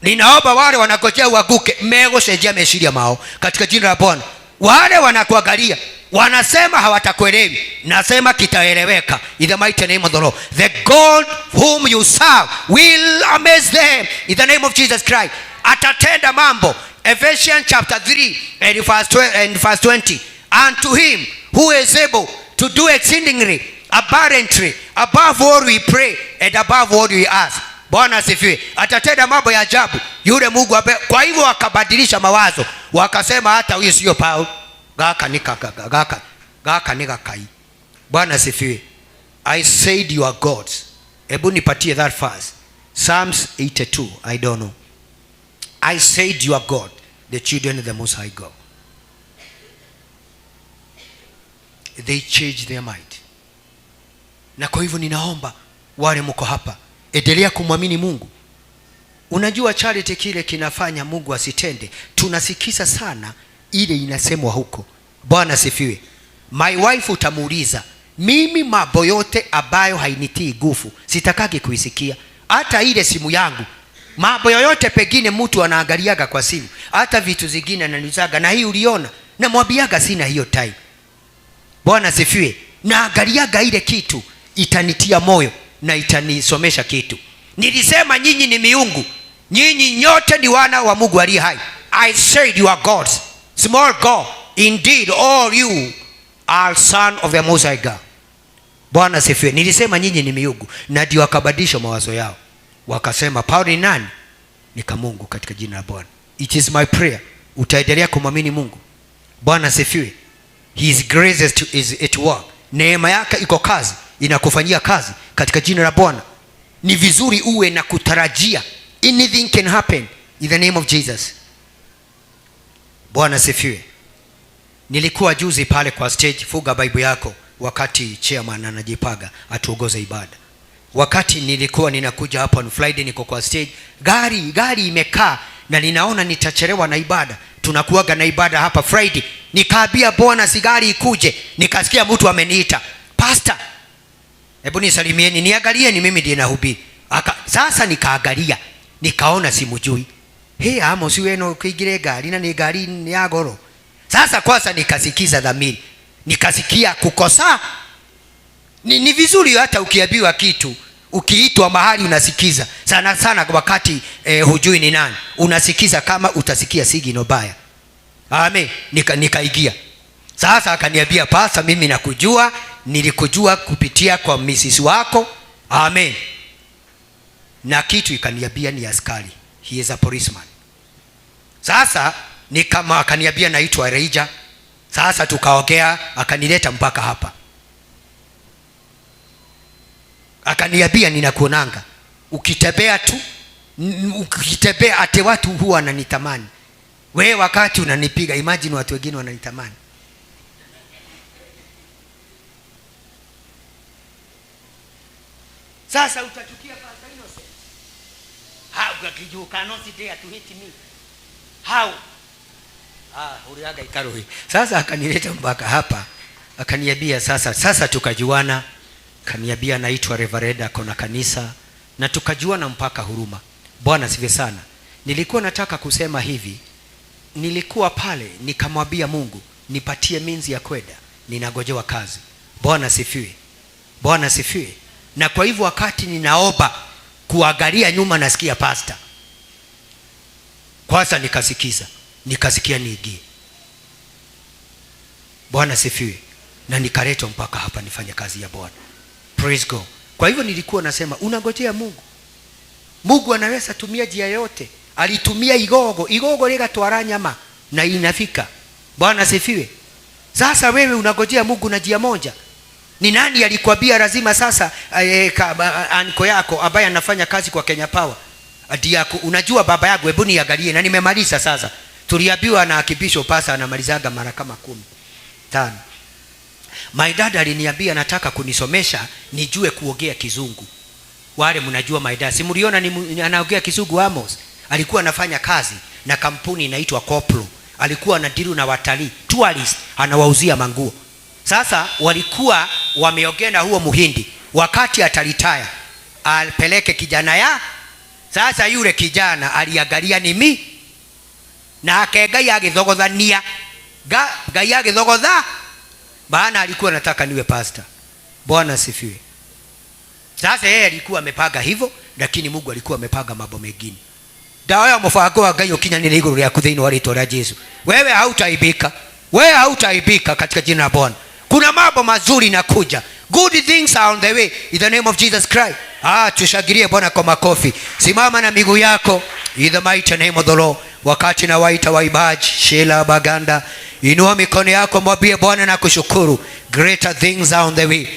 Ninaomba wale wanagojea uaguke mego sejia meshiria mao katika jina la Bwana. Wale wanakuangalia wanasema hawatakuelewi, nasema kitaeleweka in the mighty name of the Lord. The God whom you serve will amaze them in the name of Jesus Christ. Atatenda mambo. Ephesians chapter 3 and verse 20. And to him who is able to do exceedingly abundantly above all we pray and above all we ask. Bwana asifiwe. Atatenda mambo ya ajabu yule Mungu. Kwa hivyo wakabadilisha mawazo, wakasema hata huyu sio Paulo, gaka nika kai. Bwana asifiwe. I said you are gods. Hebu nipatie that verse. Psalms 82. I don't know. I said you are God, the children of the Most High God. They changed their mind. Na kwa hivyo ninaomba wale mko hapa, endelea kumwamini Mungu. Unajua charity kile kinafanya Mungu asitende, tunasikiza sana ile inasemwa huko. Bwana sifiwe. My wife utamuuliza, mimi mambo yote ambayo hainitii nguvu sitakagi kuisikia. Hata ile simu yangu, mambo yoyote pengine mtu anaangaliaga kwa simu, hata vitu zingine ananizaga na hii uliona, na mwambiaga sina hiyo time. Bwana sifiwe. Naangaliaga ile kitu itanitia moyo na itanisomesha kitu. Nilisema nyinyi ni miungu, nyinyi nyote ni wana wa Mungu aliye hai. I said you are gods, small God. Indeed all you are son of the Most High God. Bwana sifiwe. Nilisema nyinyi ni miungu, na ndio wakabadilisha mawazo yao, wakasema Paulo ni nani? Ni kama Mungu katika jina la Bwana. It is my prayer utaendelea kumwamini Mungu. Bwana sifiwe. His grace is at work. Neema yake iko kazi, inakufanyia kazi katika jina la Bwana. Ni vizuri uwe na kutarajia. Anything can happen in the name of Jesus. Bwana sifiwe. Nilikuwa juzi pale kwa stage, funga Bible yako, wakati chairman anajipaga atuongoze ibada. Wakati nilikuwa ninakuja hapa on Friday, niko kwa stage, gari imekaa na ninaona nitachelewa na ibada. Tunakuaga na ibada hapa Friday. Nikaambia Bwana sigari ikuje, nikasikia mtu ameniita, pastor, hebu nisalimieni, niangalieni mimi ndiye nahubiri. Sasa nikaangalia, nikaona simujui. Amos weno kuigire gari na ni gari ni ya goro. Sasa kwanza nikasikiza dhamiri, nikasikia kukosa. Ni vizuri hata ukiambiwa kitu, ukiitwa mahali unasikiza. Sana sana wakati hujui ni nani, unasikiza kama utasikia signal baya. Amen. Nikaigia. Sasa akaniambia, pasa mimi nakujua, nilikujua kupitia kwa Mrs. wako. Amen. Na kitu ikaniambia ni askari. He is a policeman. Sasa ni kama akaniambia naitwa Elijah. Sasa tukaongea, akanileta mpaka hapa. Akaniambia ninakuonanga ukitembea tu, ukitembea ate watu huwa wananitamani. Wewe wakati unanipiga, imagine watu wengine wananitamani. Sasa utachukia Pastor Innocent? How you cannot dare to hit me? How? Uriaga ikaruhi. Sasa akanileta mpaka hapa, akaniambia sasa tukajuana. Kaniambia naitwa Reverend akona kanisa, na tukajuana mpaka Huruma. Bwana sifiwe sana. Nilikuwa nataka kusema hivi, nilikuwa pale nikamwambia Mungu nipatie minzi ya kwenda, ninagojewa kazi. Bwana sifiwe. Bwana sifiwe. Na kwa hivyo wakati ninaomba kuangalia nyuma, nasikia pastor. Kwanza nikasikia niingie. Bwana sifiwe. Na nikaletwa mpaka hapa nifanye kazi ya Bwana. Praise God. Kwa hivyo nilikuwa nasema unangojea Mungu. Mungu anaweza tumia njia yote. Alitumia igogo likatwara nyama na inafika. Bwana sifiwe. Sasa wewe unangojea Mungu na njia moja. Ni nani alikwambia lazima sasa anko yako ambaye anafanya kazi kwa Kenya Power? Adiako, unajua baba yangu, hebu niangalie na nimemaliza sasa. Tuliambiwa na Kibisho pasa anamalizaga mara kama 15. My dad aliniambia nataka kunisomesha nijue kuongea Kizungu. Wale mnajua my dad, si mliona ni anaongea Kizungu Amos? Alikuwa anafanya kazi na kampuni inaitwa Koplo. Alikuwa anadiru na watalii, tourist, anawauzia manguo. Sasa walikuwa wameongea na huo Muhindi. Wakati atalitaya alipeleke kijana ya. Sasa yule kijana aliangalia ni mimi na akega agithogothania. Gai agithogotha. Bana alikuwa anataka niwe pastor. Bwana sifiwe. Sasa yeye alikuwa amepaga hivyo, lakini Mungu alikuwa amepaga mambo mengine. Dawa ya mfago wa gayo kinya nile iguru ya kuthini walito la Yesu. Wewe hautaibika. Wewe hautaibika katika jina la Bwana. Kuna mambo mazuri nakuja. Good things are on the way in the name of Jesus Christ. Tushangilie Bwana kwa makofi. Simama na miguu yako in the mighty name of the Lord. Wakati na waita waibaji Sheila Baganda, inua mikono yako mwambie Bwana na kushukuru. Greater things are on the way.